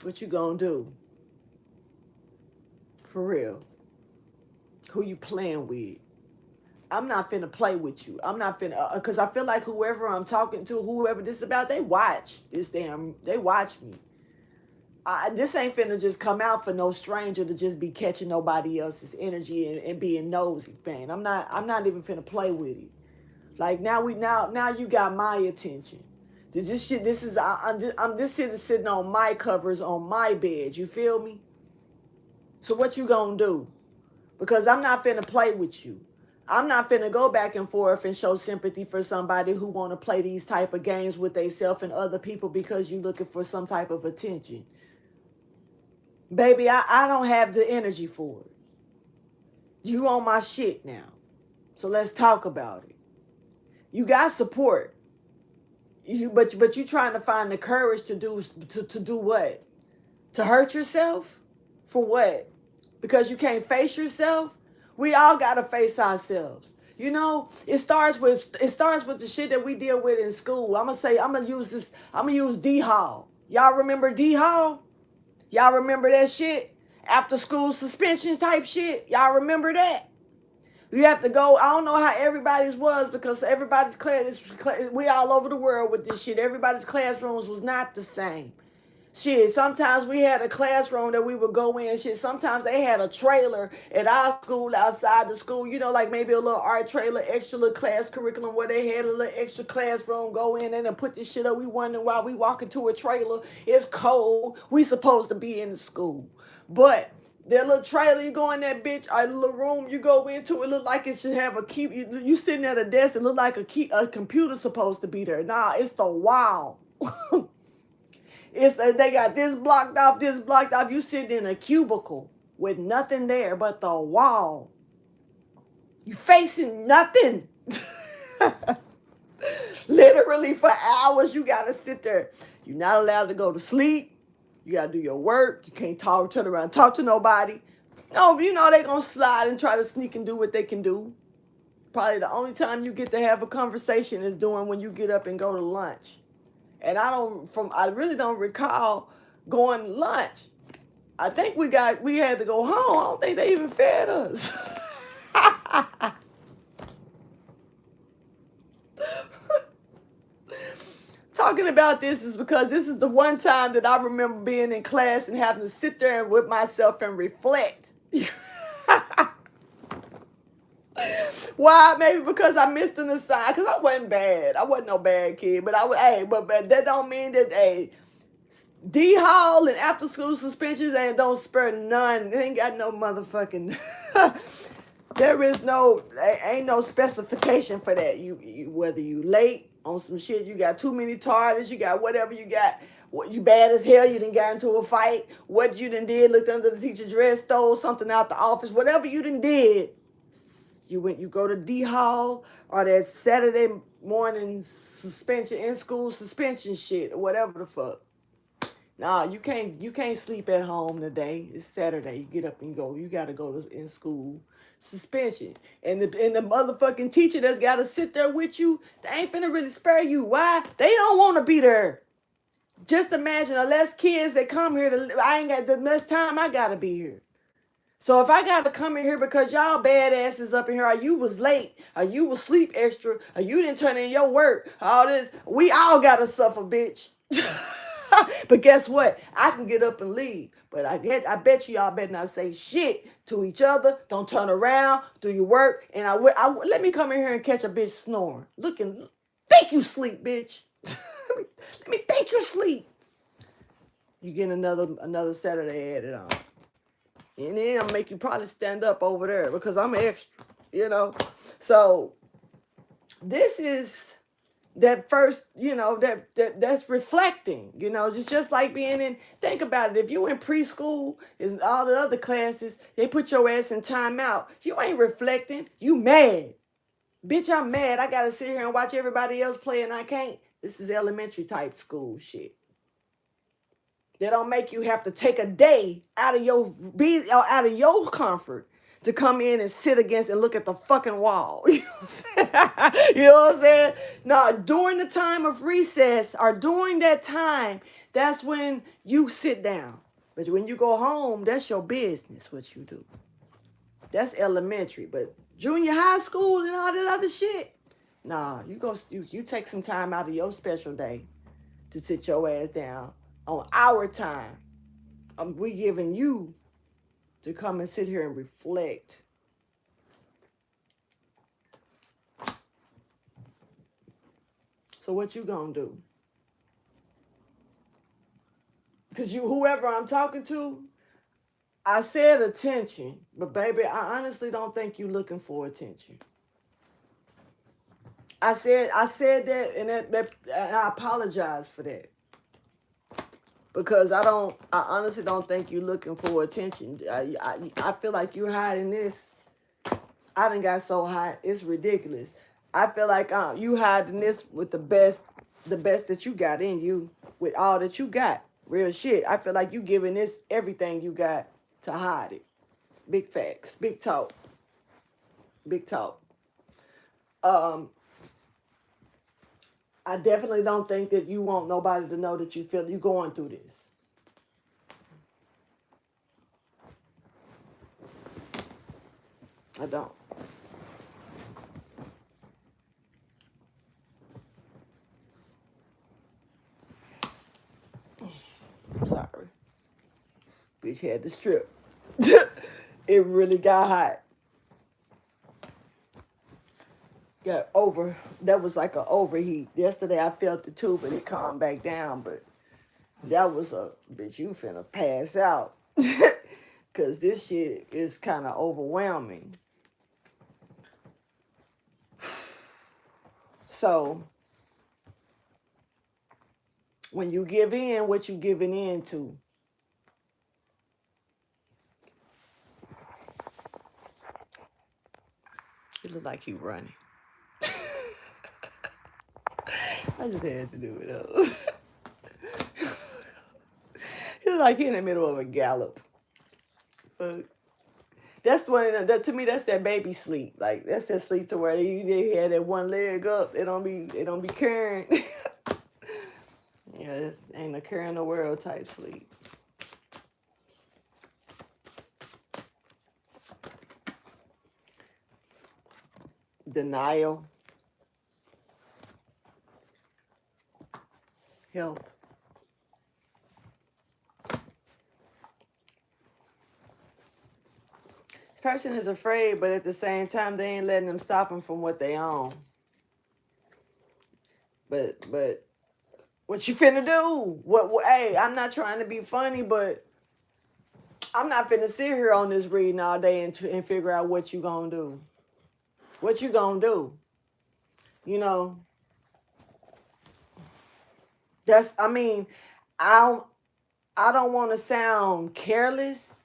What you gonna do? For real. Who you playing with? I'm not finna play with you. I'm not finna, because I feel like whoever I'm talking to, whoever this is about, they watch me. This ain't finna just come out for no stranger to just be catching nobody else's energy and being nosy, man. I'm not even finna play with it. Like now you got my attention. I'm this shit is sitting on my covers on my bed. You feel me? So what you gonna do? Because I'm not finna play with you. I'm not finna go back and forth and show sympathy for somebody who want to play these type of games with themselves and other people because you looking for some type of attention. Baby, I don't have the energy for it. You on my shit now. So let's talk about it. You got support. But you trying to find the courage to do what? To hurt yourself? For what? Because you can't face yourself? We all gotta face ourselves. You know, it starts with the shit that we deal with in school. I'm gonna use D Hall. Y'all remember D Hall? Y'all remember that shit? After school suspensions type shit? Y'all remember that? You have to go. I don't know how everybody's was because everybody's we all over the world with this shit. Everybody's classrooms was not the same. Shit, sometimes we had a classroom that we would go in. Shit, sometimes they had a trailer at our school outside the school. You know, like maybe a little art trailer, extra little class curriculum where they had a little extra classroom. Go in and then put this shit up. We wondering why we walk into a trailer. It's cold. We supposed to be in the school, but that little trailer, you go in that bitch, or little room you go into, it look like it should have a key. You sitting at a desk, it look like a computer supposed to be there. Nah, it's the wall. They got this blocked off, this blocked off. You sitting in a cubicle with nothing there but the wall. You facing nothing. Literally for hours, you gotta sit there. You're not allowed to go to sleep. You gotta do your work. You can't turn around, talk to nobody. No, you know they gonna slide and try to sneak and do what they can do. Probably the only time you get to have a conversation is doing when you get up and go to lunch. And I really don't recall going to lunch. I think we had to go home. I don't think they even fed us. Talking about this is because this is the one time that I remember being in class and having to sit there and with myself and reflect. Why? Maybe because I missed an assignment. Because I wasn't bad. I wasn't no bad kid. But but that don't mean that D Hall and after school suspensions don't spare none. They ain't got no motherfucking. Ain't no specification for that. You whether you late on some shit, you got too many tardies, you got whatever you got. What you bad as hell, you done got into a fight. What you done did, looked under the teacher's dress, stole something out the office, whatever you done did. You go to D Hall or that Saturday morning suspension, in school suspension shit or whatever the fuck. Nah, you can't sleep at home today. It's Saturday. You get up and go. You gotta go to in school suspension. And the motherfucking teacher that's gotta sit there with you, they ain't finna really spare you. Why? They don't wanna be there. Just imagine the less kids that come here, the less time I gotta be here. So if I gotta come in here because y'all badasses up in here, or you was late, or you was sleep extra, or you didn't turn in your work, all this, we all gotta suffer, bitch. But guess what? I can get up and leave. But I bet you y'all better not say shit to each other. Don't turn around, do your work, and let me come in here and catch a bitch snoring. Think you sleep, bitch. let me think you sleep. You get another Saturday added on. And then I'll make you probably stand up over there because I'm extra, So this is that first, that's reflecting, just like being in, think about it. If you in preschool and all the other classes, they put your ass in timeout. You ain't reflecting. You mad. Bitch, I'm mad. I got to sit here and watch everybody else play and I can't. This is elementary type school shit. They don't make you have to take a day out of your comfort to come in and sit against and look at the fucking wall. You know what I'm saying? You know what I'm saying? Now, during the time of recess or during that time, that's when you sit down. But when you go home, that's your business, what you do. That's elementary. But junior high school and all that other shit, nah, you take some time out of your special day to sit your ass down. On our time, we giving you to come and sit here and reflect. So what you gonna do? Because whoever I'm talking to, I said attention, but baby, I honestly don't think you looking for attention. I said that, and I apologize for that. Because I honestly don't think you're looking for attention. I feel like you're hiding this. I done got so hot, it's ridiculous. I feel like you hiding this with the best that you got in you, with all that you got. Real shit. I feel like you giving this everything you got to hide it. Big facts. Big talk. Big talk. I definitely don't think that you want nobody to know that you feel you going through this. I don't. Sorry. Bitch had to strip. It really got hot. Got over. That was like an overheat. Yesterday I felt it too, but it calmed back down. But that was a bitch. You finna pass out, cause this shit is kind of overwhelming. So when you give in, what you giving in to? It look like he running. I just had to do it though. He look like he in the middle of a gallop. But that's one. That to me, that's that baby sleep. Like that's that sleep to where they had that one leg up. They don't be carrying. Yeah, this ain't a care in the world type sleep. Denial. Help. This person is afraid, but at the same time, they ain't letting them stop them from what they own. But what you finna do? What hey, I'm not trying to be funny, but I'm not finna sit here on this reading all day and figure out what you gonna do. What you gonna do? You know, that's I mean, I don't want to sound careless.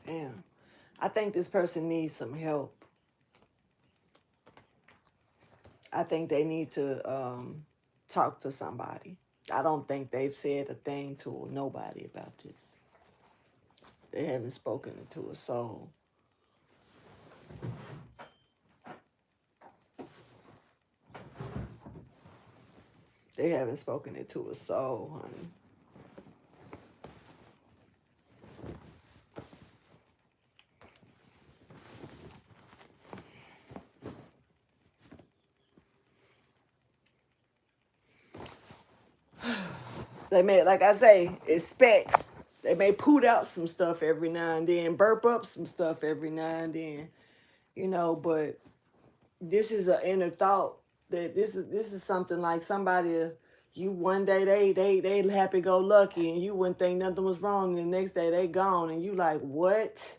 Damn. I think this person needs some help. I think they need to talk to somebody. I don't think they've said a thing to nobody about this. They haven't spoken it to a soul. They haven't spoken it to a soul, honey. They may, like I say, expects. They may poot out some stuff every now and then, burp up some stuff every now and then, you know. But this is an inner thought that this is something like somebody. You one day they happy go lucky and you wouldn't think nothing was wrong, and the next day they gone and you like what?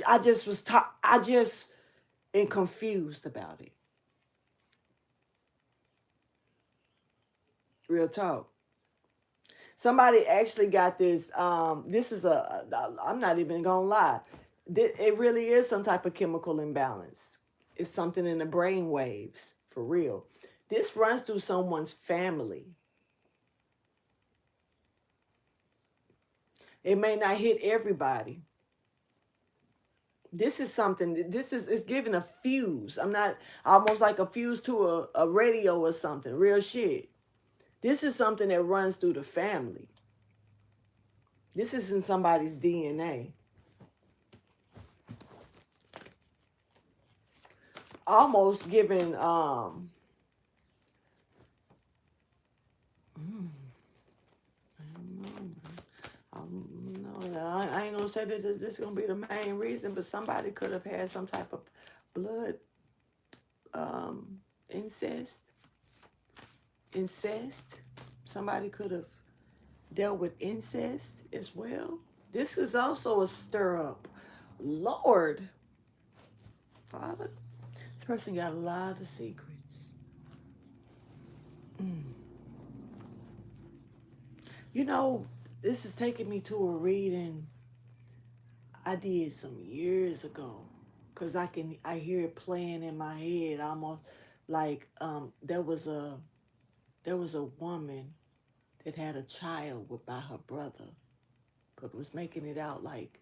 I just am confused about it. Real talk. Somebody actually got this. This is I'm not even gonna lie. It really is some type of chemical imbalance. It's something in the brain waves for real. This runs through someone's family. It may not hit everybody. This is something. This is it's giving a fuse. I'm not almost like a fuse to a radio or something. Real shit. This is something that runs through the family. This is in somebody's DNA. Almost giving I ain't gonna say that this is gonna be the main reason, but somebody could have had some type of blood incest. Somebody could have dealt with incest as well. This is also a stir up. Lord, Father, this person got a lot of secrets. You know, This is taking me to a reading I did some years ago. Cause I hear it playing in my head almost like there was a woman that had a child by her brother, but was making it out like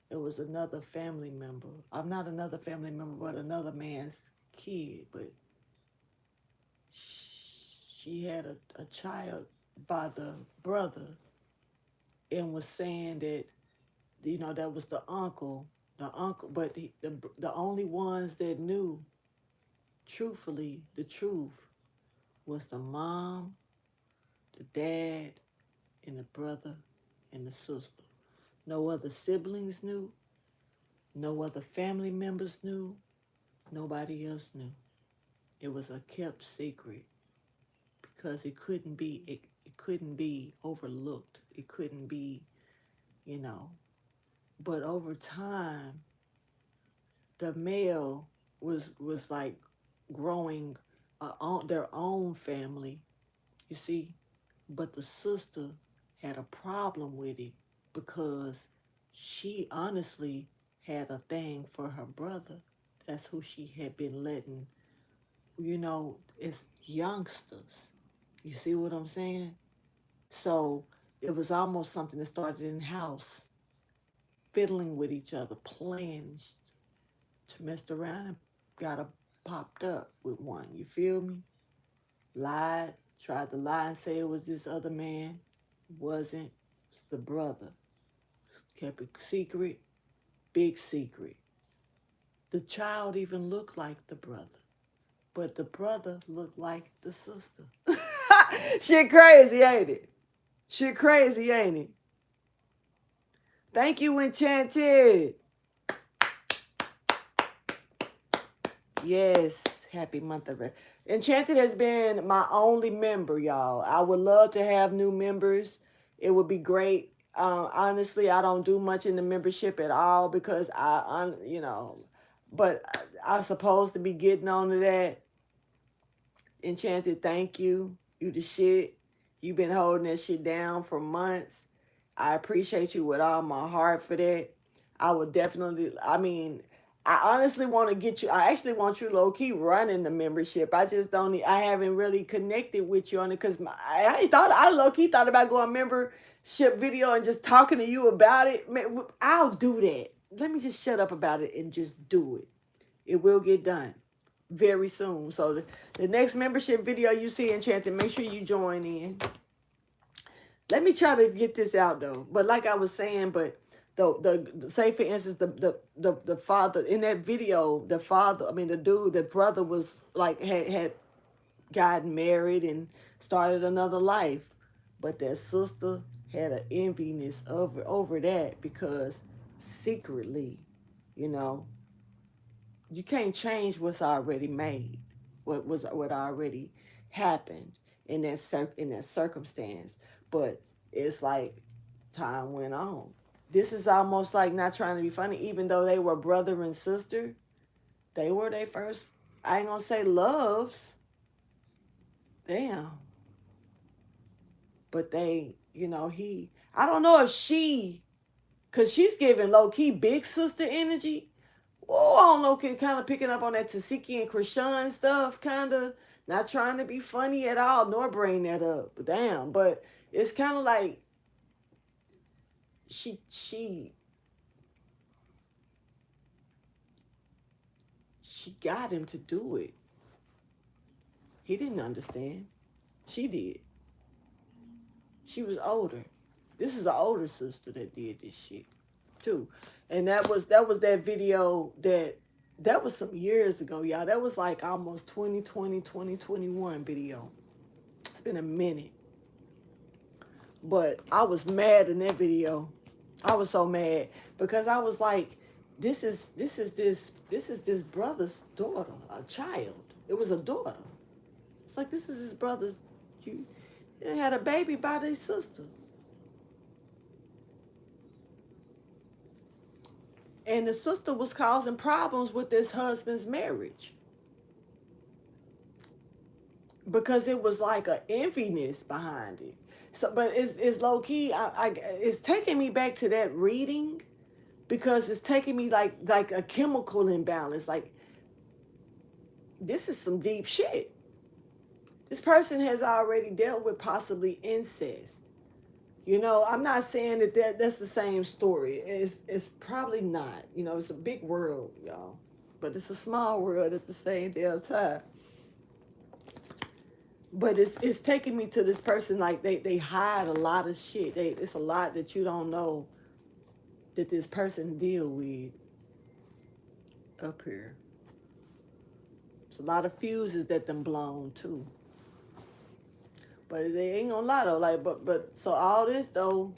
it was another family member. I'm not another family member, but another man's kid. But she had a child by the brother and was saying that, that was the uncle, but the only ones that knew, truthfully, the truth was the mom, the dad, and the brother and the sister. No other siblings knew. No other family members knew. Nobody else knew. It was a kept secret because it couldn't be overlooked. It couldn't be, you know. But over time, the male was like growing their own family, you see. But the sister had a problem with it because she honestly had a thing for her brother. That's who she had been letting, as youngsters. You see what I'm saying? So it was almost something that started in the house, fiddling with each other, playing to mess around and got a popped up with one. You feel me? Lied, tried to lie and say it was this other man. Wasn't. It's the brother. Kept it secret, big secret. The child even looked like the brother, but the brother looked like the sister. Shit crazy, ain't it? Shit crazy, ain't it? Thank you, Enchanted. Yes, happy month of it. Enchanted has been my only member, y'all. I would love to have new members. It would be great. Honestly, I don't do much in the membership at all because but I'm supposed to be getting on to that. Enchanted, thank you. You the shit. You've been holding that shit down for months. I appreciate you with all my heart for that. I would definitely, I honestly want to get you, I actually want you low key running the membership. I just don't, I haven't really connected with you on it because I low key thought about going membership video and just talking to you about it. Man, I'll do that. Let me just shut up about it and just do it. It will get done very soon. So the next membership video you see, Enchanted, make sure you join in. Let me try to get this out though. But like I was saying, but the say for instance the father in that video, the brother was like had gotten married and started another life, but that sister had an enviness over that because secretly, you know, you can't change what's already made, what already happened in that circumstance. But it's like time went on. This is almost like not trying to be funny, even though they were brother and sister. They were their first. I ain't gonna say loves. Damn. But they, I don't know if cause she's giving low key big sister energy. Whoa, I don't know, kind of picking up on that Tasiki and Krishan stuff, kind of not trying to be funny at all, nor bring that up. But damn, but it's kind of like she got him to do it. He didn't understand. She did. She was older. This is an older sister that did this shit too. And that was that video that was some years ago, y'all. That was like almost 2020, 2021 video. It's been a minute. But I was mad in that video. I was so mad because I was like, this is this brother's daughter, a child. It was a daughter. It's like this is his brother's. They had a baby by their sister. And the sister was causing problems with this husband's marriage. Because it was like an enviness behind it. So, but it's low key. It's taking me back to that reading because it's taking me like a chemical imbalance. Like this is some deep shit. This person has already dealt with possibly incest. You know, I'm not saying that's the same story. It's probably not. You know, it's a big world, y'all, but it's a small world at the same damn time. But it's taking me to this person like they hide a lot of shit. It's a lot that you don't know that this person deal with up here. It's a lot of fuses that them blown too. But they ain't gonna lie though. Like, but so all this though,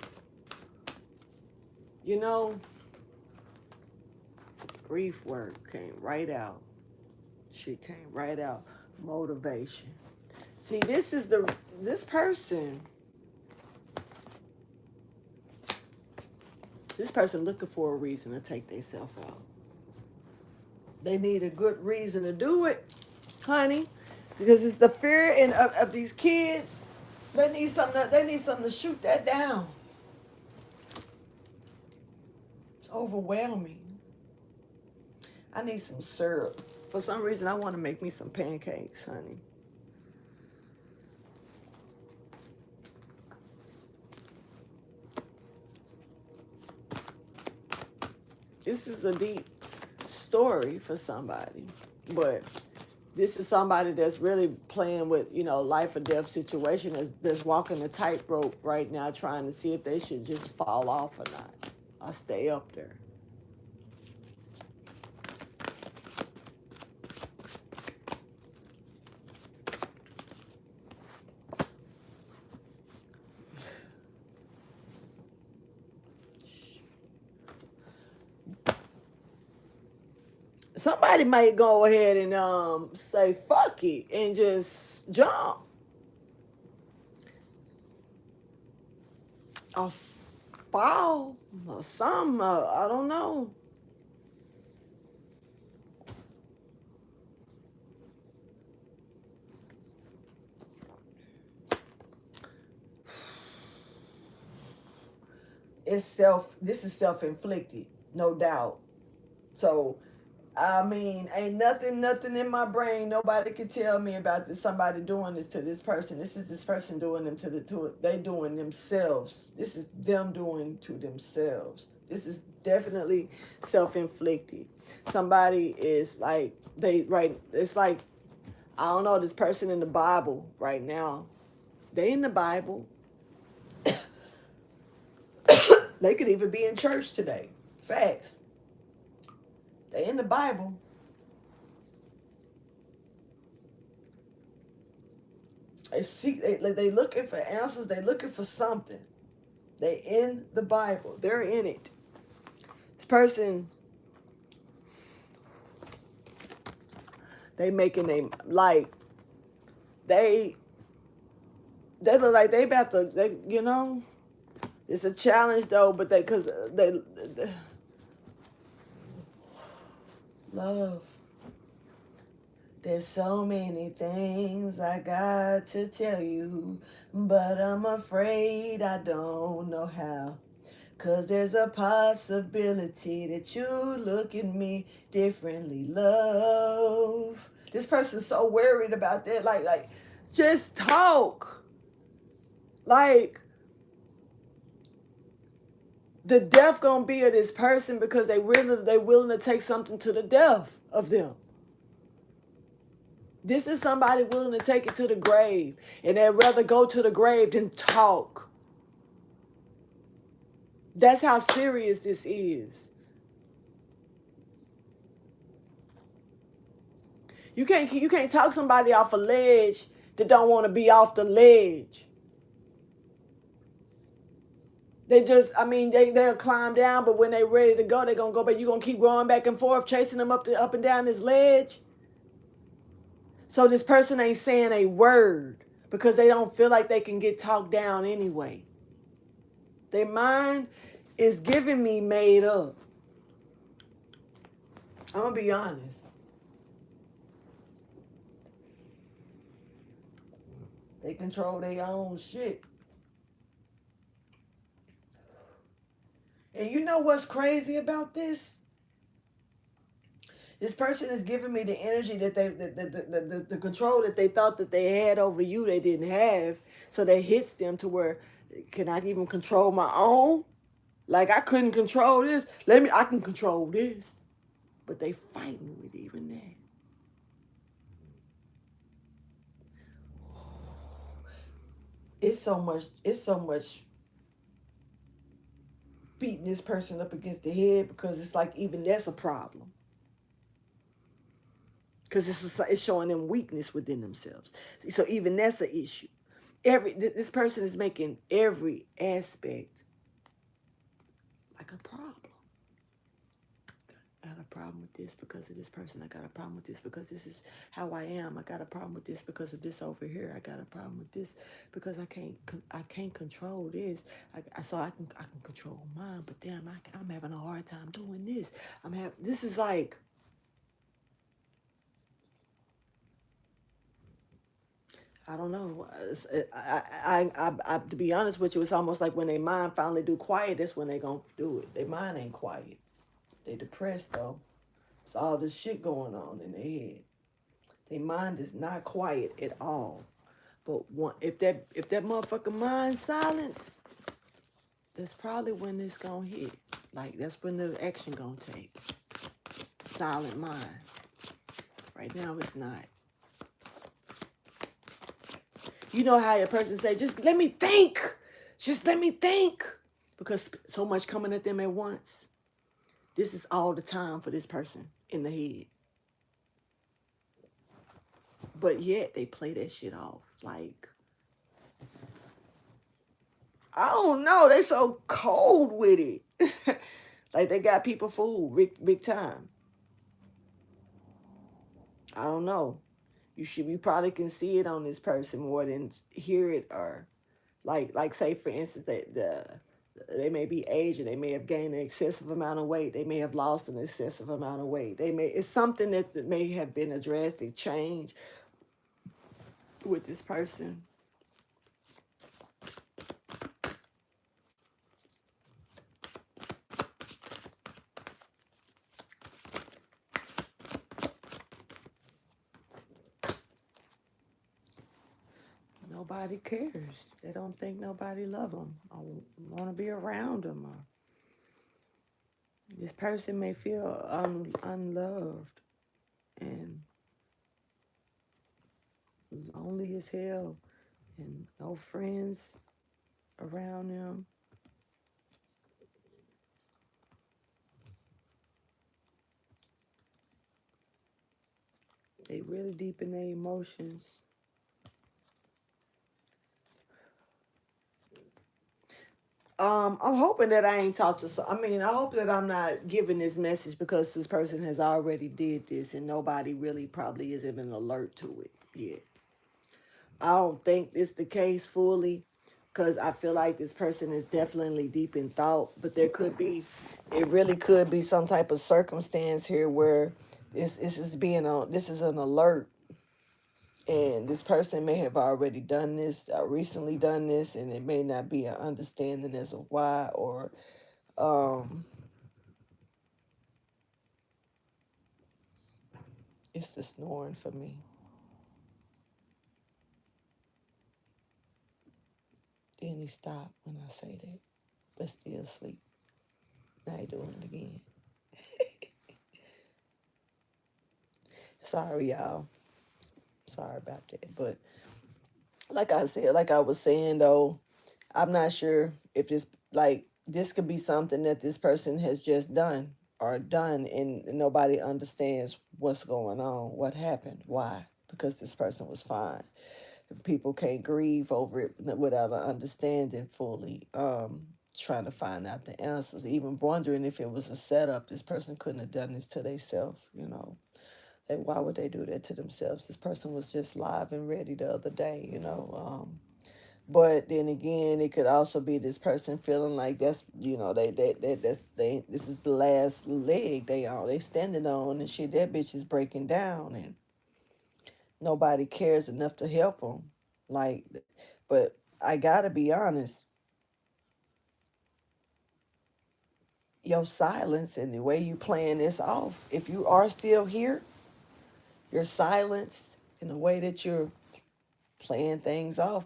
you know, grief work came right out. Shit came right out. Motivation. See, this person. This person looking for a reason to take themselves out. They need a good reason to do it, honey, because it's the fear of these kids. They need something. They need something to shoot that down. It's overwhelming. I need some syrup. For some reason, I want to make me some pancakes, honey. This is a deep story for somebody, but this is somebody that's really playing with, you know, life or death situation that's walking a tightrope right now, trying to see if they should just fall off or not, or stay up there. Somebody might go ahead and say fuck it and just jump or fall or something. I don't know. This is self-inflicted, no doubt. So I mean, ain't nothing in my brain. Nobody can tell me about this. Somebody doing this to this person. This is this person doing them they doing themselves. This is them doing to themselves. This is definitely self-inflicted. Somebody is like it's like I don't know, this person in the Bible right now. They in the Bible. They could even be in church today. Facts. They in the Bible. They looking for answers. They looking for something. They in the Bible. They're in it. This person, they making a like they look like they about to you know. It's a challenge though, but they love. There's so many things I got to tell you, but I'm afraid I don't know how. 'Cause there's a possibility that you look at me differently, love. This person's so worried about that. Like, just talk. Like, the death gonna be of this person because they willing to take something to the death of them. This is somebody willing to take it to the grave, and they'd rather go to the grave than talk. That's how serious this is. You can't talk somebody off a ledge that don't want to be off the ledge. They'll climb down, but when they're ready to go, they're gonna go back. You're gonna keep going back and forth, chasing them up and down this ledge. So this person ain't saying a word because they don't feel like they can get talked down anyway. Their mind is giving me made up. I'm gonna be honest. They control their own shit. And you know what's crazy about this? This person is giving me the energy that the control that they thought that they had over you, they didn't have. So that hits them to where, can I even control my own? Like I couldn't control this. I can control this. But they fighting with even that. It's so much beating this person up against the head because it's like even that's a problem. Because it's showing them weakness within themselves. So even that's an issue. This person is making every aspect like a problem. I got a problem with this because of this person. I got a problem with this because this is how I am. I got a problem with this because of this over here. I got a problem with this because I can't control this. I can control mine, but damn, I'm having a hard time doing this. This is like, I don't know. To be honest with you, it's almost like when their mind finally do quiet, that's when they gonna do it. Their mind ain't quiet. They depressed though. It's all this shit going on in their head. Their mind is not quiet at all. But if that motherfucker mind silence, that's probably when it's gonna hit. Like that's when the action gonna take. Silent mind. Right now it's not. You know how a person say, just let me think. Just let me think. Because so much coming at them at once. This is all the time for this person in the head. But yet they play that shit off. Like, I don't know. They so cold with it. Like they got people fooled big time. I don't know. You probably can see it on this person more than hear it, or like say for instance that they may be aged and they may have gained an excessive amount of weight. They may have lost an excessive amount of weight. It's something that may have been a drastic change with this person. Nobody cares. They don't think nobody love them or want to be around them. Or this person may feel unloved and lonely as hell and no friends around them. They really deep in their emotions. I'm hoping that I ain't talked to. I hope that I'm not giving this message because this person has already did this and nobody really probably is even alert to it yet. I don't think it's the case fully because I feel like this person is definitely deep in thought, but it really could be some type of circumstance here where this is an alert, and this person may have already done this, recently done this, and it may not be an understanding as of why, or it's the snoring for me. Then he stopped when I say that, but still asleep. Now he doing it again. Sorry, y'all. Sorry about that. But like I said, like I was saying though, I'm not sure if this could be something that this person has just done and nobody understands what's going on, what happened, why, because this person was fine. People can't grieve over it without an understanding fully. Trying to find out the answers, even wondering if it was a setup. This person couldn't have done this to themselves, you know. Why would they do that to themselves? This person was just live and ready the other day, you know. But then again, it could also be this person feeling like that's, you know, this is the last leg they standing on, and shit, that bitch is breaking down and nobody cares enough to help them. Like, but I gotta be honest, your silence and the way you playing this off, if you are still here, your silence and the way that you're playing things off,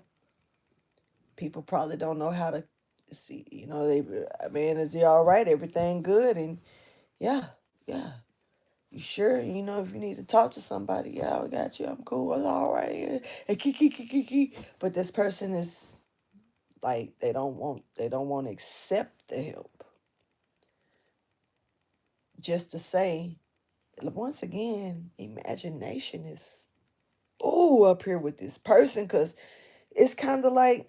people probably don't know how to see, they, man, is he all right? Everything good? And yeah, yeah. You sure? If you need to talk to somebody, yeah, I got you. I'm cool. It's all right. Yeah. And kiki. But this person is like, they don't want to accept the help. Just to say, once again, imagination is up here with this person, because it's kind of like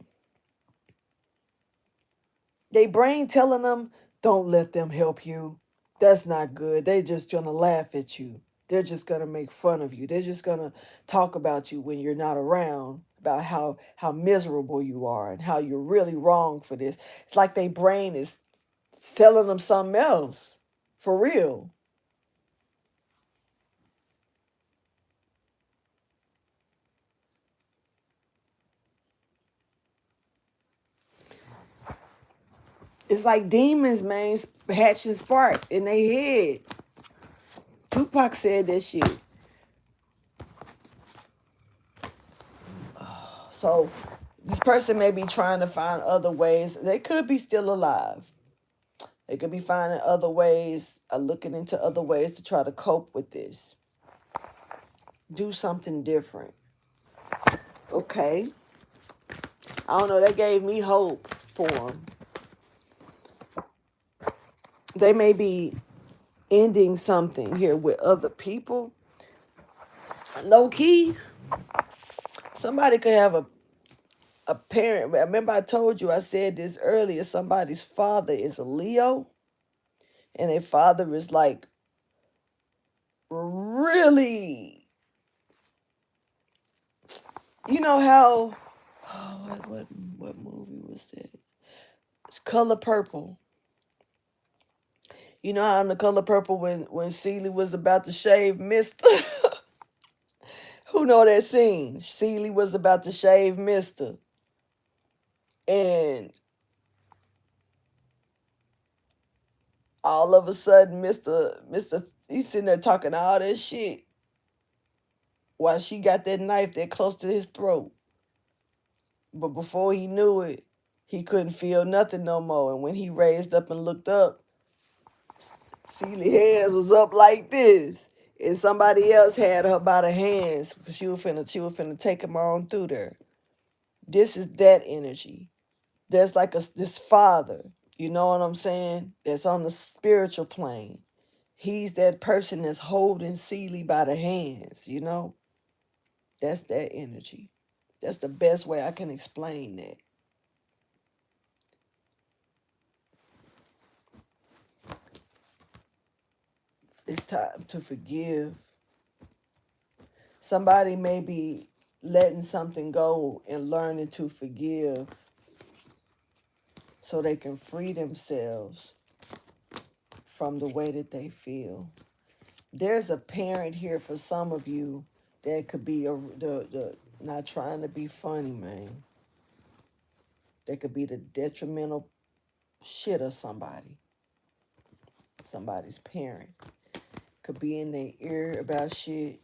they brain telling them, don't let them help you. That's not good. They just gonna laugh at you. They're just gonna make fun of you. They're just gonna talk about you when you're not around, about how miserable you are and how you're really wrong for this. It's like their brain is telling them something else. For real. It's like demons, man, hatch and spark in their head. Tupac said that shit. So this person may be trying to find other ways. They could be still alive. They could be finding other ways, looking into other ways to try to cope with this. Do something different. Okay. I don't know. That gave me hope for them. They may be ending something here with other people. Low key, somebody could have a parent. Remember I told you, I said this earlier, somebody's father is a Leo, and their father is like really, you know how, oh, what movie was that? It's Color Purple. You know how in The Color Purple, when Celie was about to shave Mister? Who know that scene? Celie was about to shave Mister. And all of a sudden, Mister, he's sitting there talking all that shit while she got that knife that close to his throat. But before he knew it, he couldn't feel nothing no more. And when he raised up and looked up, Celie hands was up like this. And somebody else had her by the hands. She was finna take him on through there. This is that energy. There's like this father, you know what I'm saying? That's on the spiritual plane. He's that person that's holding Celie by the hands, you know? That's that energy. That's the best way I can explain that. It's time to forgive. Somebody may be letting something go and learning to forgive so they can free themselves from the way that they feel. There's a parent here for some of you that could be the not trying to be funny, man. That could be the detrimental shit of somebody's parent. Could be in their ear about shit.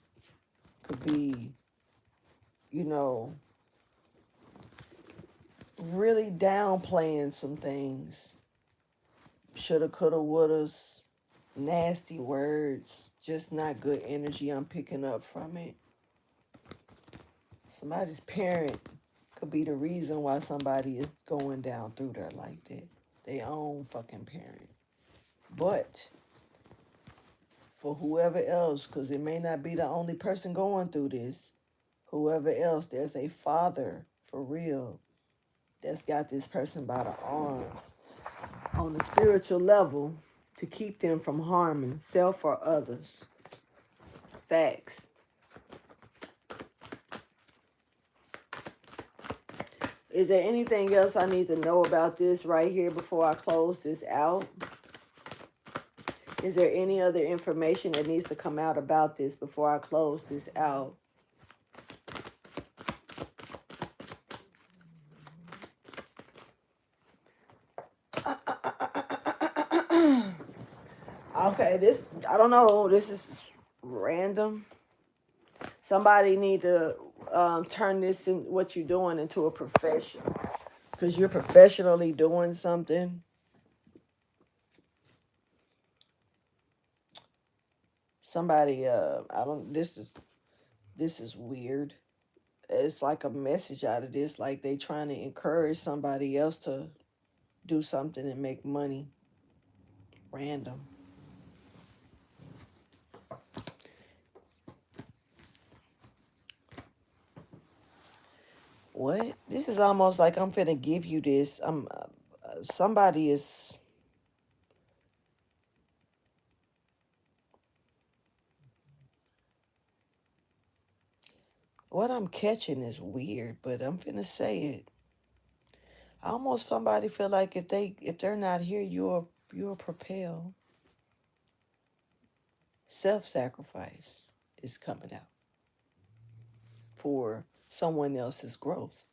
Could be, you know, really downplaying some things. Shoulda, coulda, wouldas, nasty words, just not good energy I'm picking up from it. Somebody's parent could be the reason why somebody is going down through there like that. Their own fucking parent. But for whoever else, because it may not be the only person going through this, whoever else, there's a father for real that's got this person by the arms on the spiritual level to keep them from harming self or others. Facts. Is there anything else I need to know about this right here before I close this out? Is there any other information that needs to come out about this before I close this out? Okay, this, I don't know, this is random. Somebody need to turn this in what you're doing into a profession, because you're professionally doing something. Somebody, I don't. This is weird. It's like a message out of this, like they trying to encourage somebody else to do something and make money. Random. What? This is almost like I'm finna give you this. Somebody is. What I'm catching is weird, but I'm finna say it. Almost somebody feel like if they're not here, you'll propel. Self-sacrifice is coming out for someone else's growth.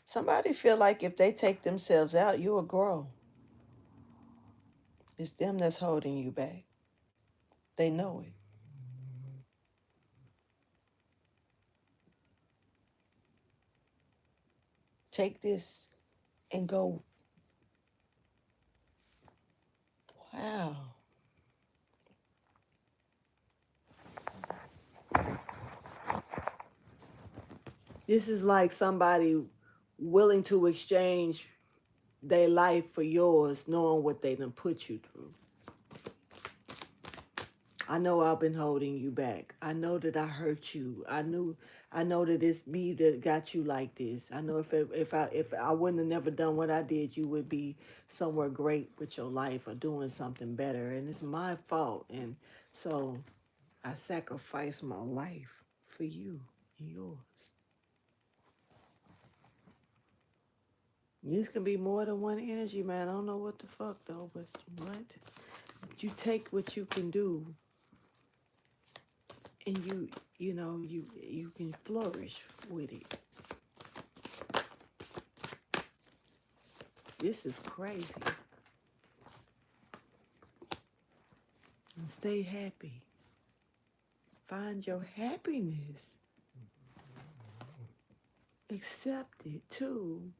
Somebody feel like if they take themselves out, you will grow. It's them that's holding you back. They know it. Take this and go, wow. This is like somebody willing to exchange their life for yours, knowing what they done put you through. I know I've been holding you back. I know that I hurt you. I know that it's me that got you like this. I know if I wouldn't have never done what I did, you would be somewhere great with your life or doing something better. And it's my fault. And so I sacrificed my life for you and yours. This can be more than one energy, man. I don't know what the fuck though, but what? You take what you can do, and you can flourish with it. This is crazy. And stay happy. Find your happiness. Accept it too.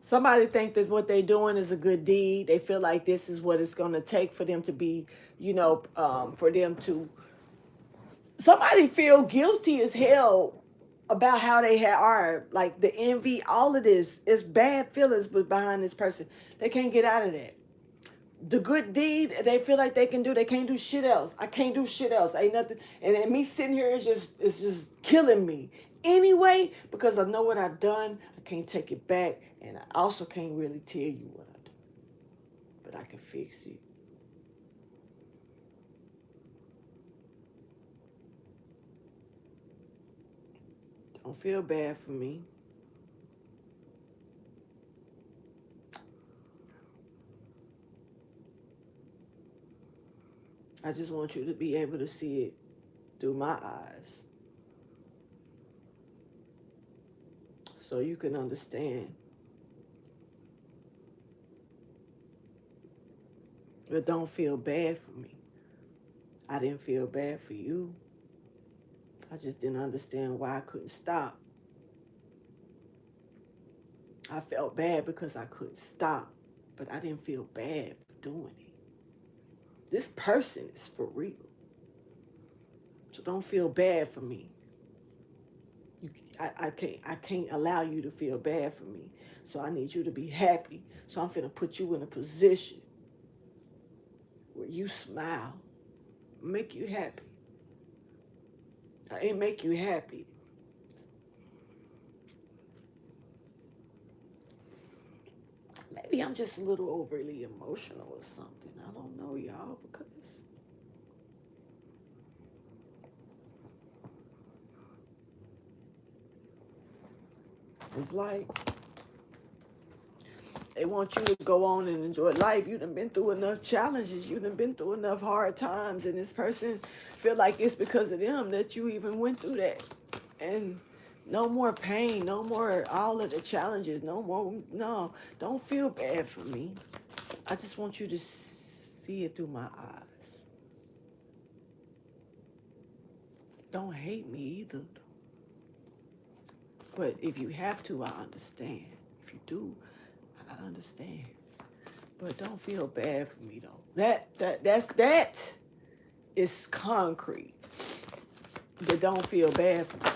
Somebody think that what they're doing is a good deed. They feel like this is what it's going to take for them to be, for them to. Somebody feel guilty as hell about how they are. Like the envy, all of this is bad feelings, but behind this person, they can't get out of that. The good deed they feel like they can do, they can't do shit else. I can't do shit else. Ain't nothing. And me sitting here is just killing me anyway, because I know what I've done. I can't take it back, and I also can't really tell you what I do, but I can fix it. Don't feel bad for me. I just want you to be able to see it through my eyes, so you can understand. But don't feel bad for me. I didn't feel bad for you. I just didn't understand why I couldn't stop. I felt bad because I couldn't stop, but I didn't feel bad for doing it. This person is for real. So don't feel bad for me. I can't allow you to feel bad for me. So I need you to be happy. So I'm finna put you in a position where you smile, make you happy. It make you happy. Maybe I'm just a little overly emotional or something. I don't know, y'all, because it's like they want you to go on and enjoy life. You done been through enough challenges. You done been through enough hard times, and this person feel like it's because of them that you even went through that. And no more pain, no more all of the challenges, no more. No, don't feel bad for me. I just want you to see it through my eyes. Don't hate me either. But if you have to, I understand. If you do, I understand. But don't feel bad for me though. That is concrete. But don't feel bad for me.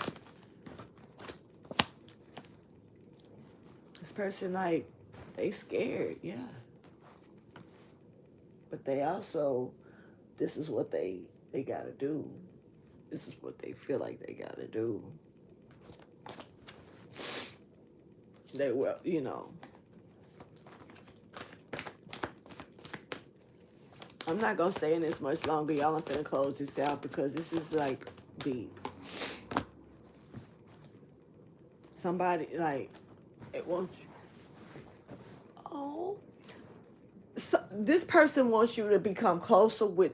This person like they scared, yeah. But they also this is what they gotta do. This is what they feel like they gotta do. They well, I'm not gonna stay in this much longer, y'all. I'm finna close this out because this is like deep. Somebody like it wants you. Oh, so this person wants you to become closer with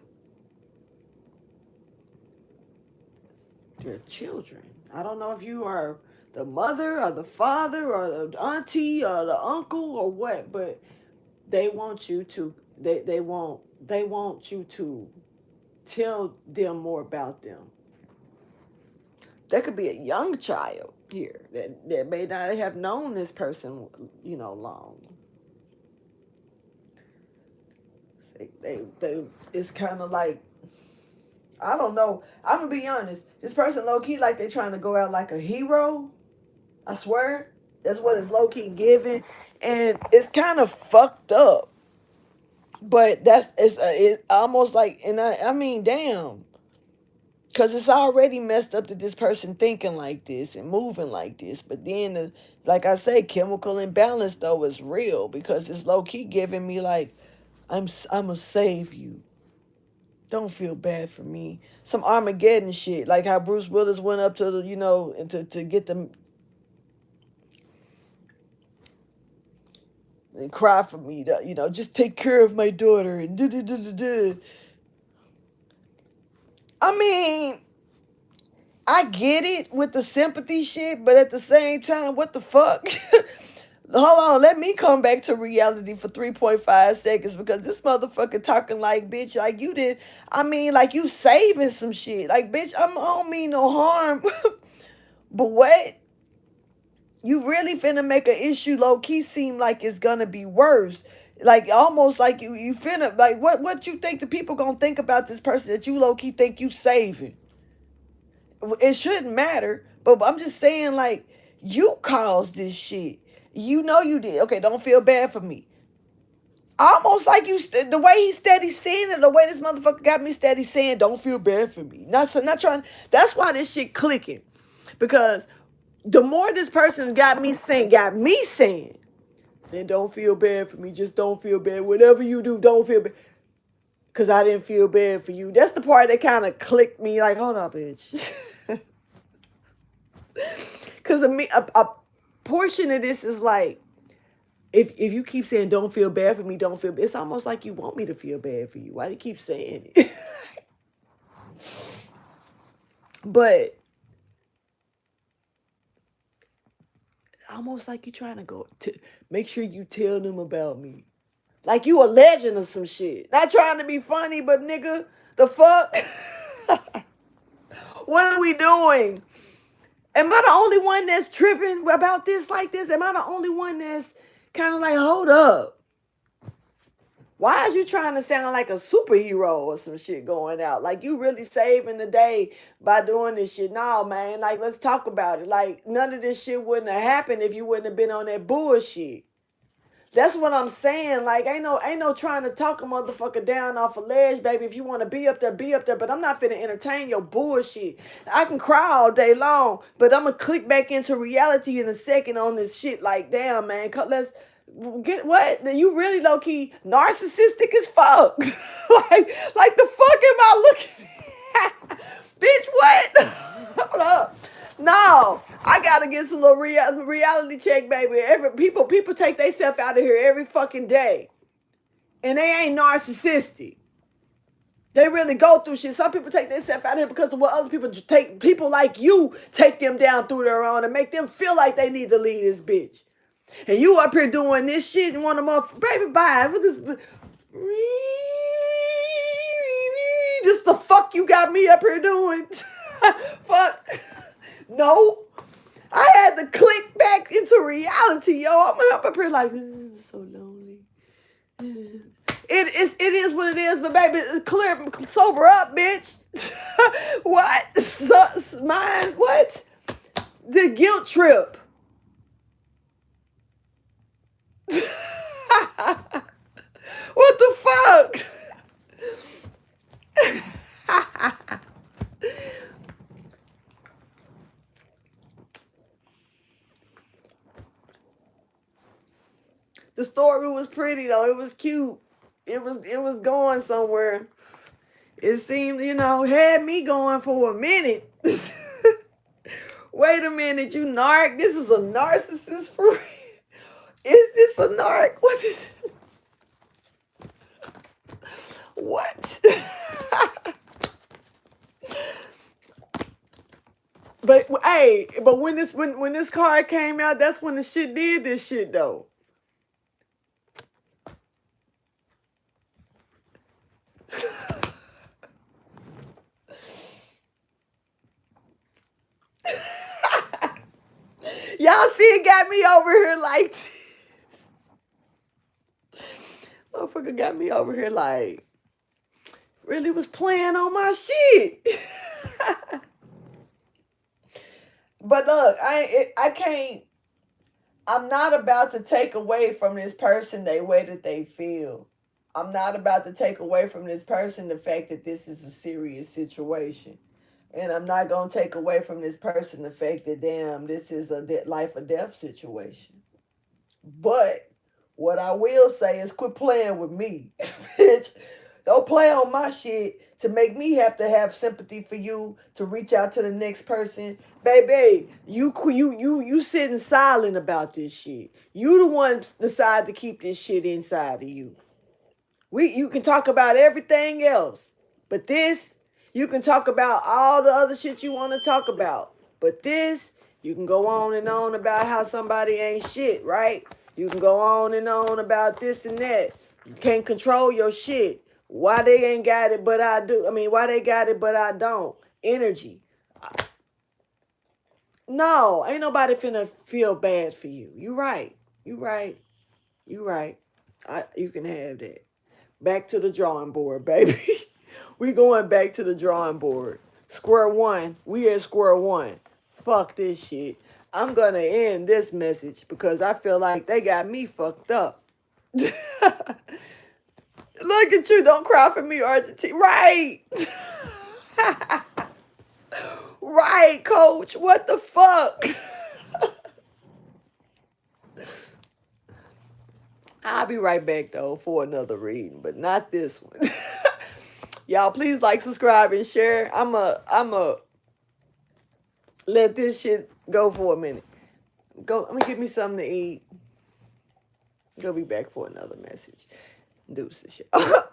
their children. I don't know if you are the mother or the father or the auntie or the uncle or what, but they want you to they want you to tell them more about them. There could be a young child here that may not have known this person, long. They it's kind of like I don't know. I'm gonna be honest. This person low key like they trying to go out like a hero. I swear, that's what it's low key giving, and it's kind of fucked up. But it's almost like, and I mean, damn, because it's already messed up that this person thinking like this and moving like this. But then, like I say, chemical imbalance though is real because it's low key giving me like I'm gonna save you. Don't feel bad for me. Some Armageddon shit, like how Bruce Willis went up to the, and to get them and cry for me to, just take care of my daughter and do do do do do. I mean, I get it with the sympathy shit, but at the same time, what the fuck? Hold on, let me come back to reality for 3.5 seconds because this motherfucker talking like, bitch, like you did. I mean, like you saving some shit. Like, bitch, I don't mean no harm. But what? You really finna make an issue low key seem like it's gonna be worse. Like almost like you finna like what you think the people gonna think about this person that you low key think you saving? It shouldn't matter, but I'm just saying like you caused this shit. You know you did. Okay, don't feel bad for me. Almost like the way he steady saying it, the way this motherfucker got me steady saying, "Don't feel bad for me." Not trying. That's why this shit clicking, because the more this person got me saying, then don't feel bad for me. Just don't feel bad. Whatever you do, don't feel bad. Cause I didn't feel bad for you. That's the part that kind of clicked me. Like, hold up, bitch. Cause a portion of this is like, if you keep saying don't feel bad for me, don't feel bad, it's almost like you want me to feel bad for you. Why do you keep saying it? But almost like you trying to go to make sure you tell them about me. Like you a legend or some shit. Not trying to be funny, but nigga, the fuck? What are we doing? Am I the only one that's tripping about this like this? Am I the only one that's kind of like, hold up? Why is you trying to sound like a superhero or some shit going out? Like you really saving the day by doing this shit? No, man. Like let's talk about it. Like none of this shit wouldn't have happened if you wouldn't have been on that bullshit. That's what I'm saying. Like, ain't no trying to talk a motherfucker down off a ledge, baby. If you want to be up there, be up there. But I'm not finna entertain your bullshit. I can cry all day long, but I'm gonna click back into reality in a second on this shit. Like, damn, man, let's what? You really low key narcissistic as fuck. like the fuck am I looking at? Bitch, what? Hold up. No, I gotta get some little reality check, baby. People take themselves out of here every fucking day, and they ain't narcissistic. They really go through shit. Some people take themselves out of here because of what other people take. People like you take them down through their own and make them feel like they need to lead this bitch. And you up here doing this shit and want to baby, bye. What this the fuck you got me up here doing? Fuck. No. I had to click back into reality, yo. I'm up here like, so lonely. It is what it is, but baby, sober up, bitch. What? Mine, what? The guilt trip. What the fuck? The story was pretty though. It was cute. It was going somewhere. It seemed, had me going for a minute. Wait a minute, you narc. This is a narcissist for real. Is this a narc? What is it? What? But hey, but when this card came out, that's when the shit did this shit though. Y'all see it got me over here like this. Motherfucker got me over here like really was playing on my shit. But look, I can't. I'm not about to take away from this person the way that they feel. I'm not about to take away from this person the fact that this is a serious situation. And I'm not going to take away from this person the fact that, damn, this is a life or death situation. But what I will say is quit playing with me. Bitch, don't play on my shit to make me have to have sympathy for you to reach out to the next person. Baby, you sitting silent about this shit. You the one decide to keep this shit inside of you. You can talk about everything else, but this, you can talk about all the other shit you want to talk about. But this, you can go on and on about how somebody ain't shit, right? You can go on and on about this and that. You can't control your shit. Why they ain't got it, but I do. I mean, why they got it, but I don't. Energy. No, ain't nobody finna feel bad for you. You right. You right. You right. You can have that. Back to the drawing board, baby. We going back to the drawing board. Square one. We at square one. Fuck this shit. I'm gonna end this message because I feel like they got me fucked up. Look at you. Don't cry for me, Argentina. Right. Right, coach. What the fuck? I'll be right back, though, for another reading, but not this one. Y'all, please like, subscribe, and share. I'm a let this shit go for a minute. I'm gonna get me something to eat. Go be back for another message. Deuces, y'all.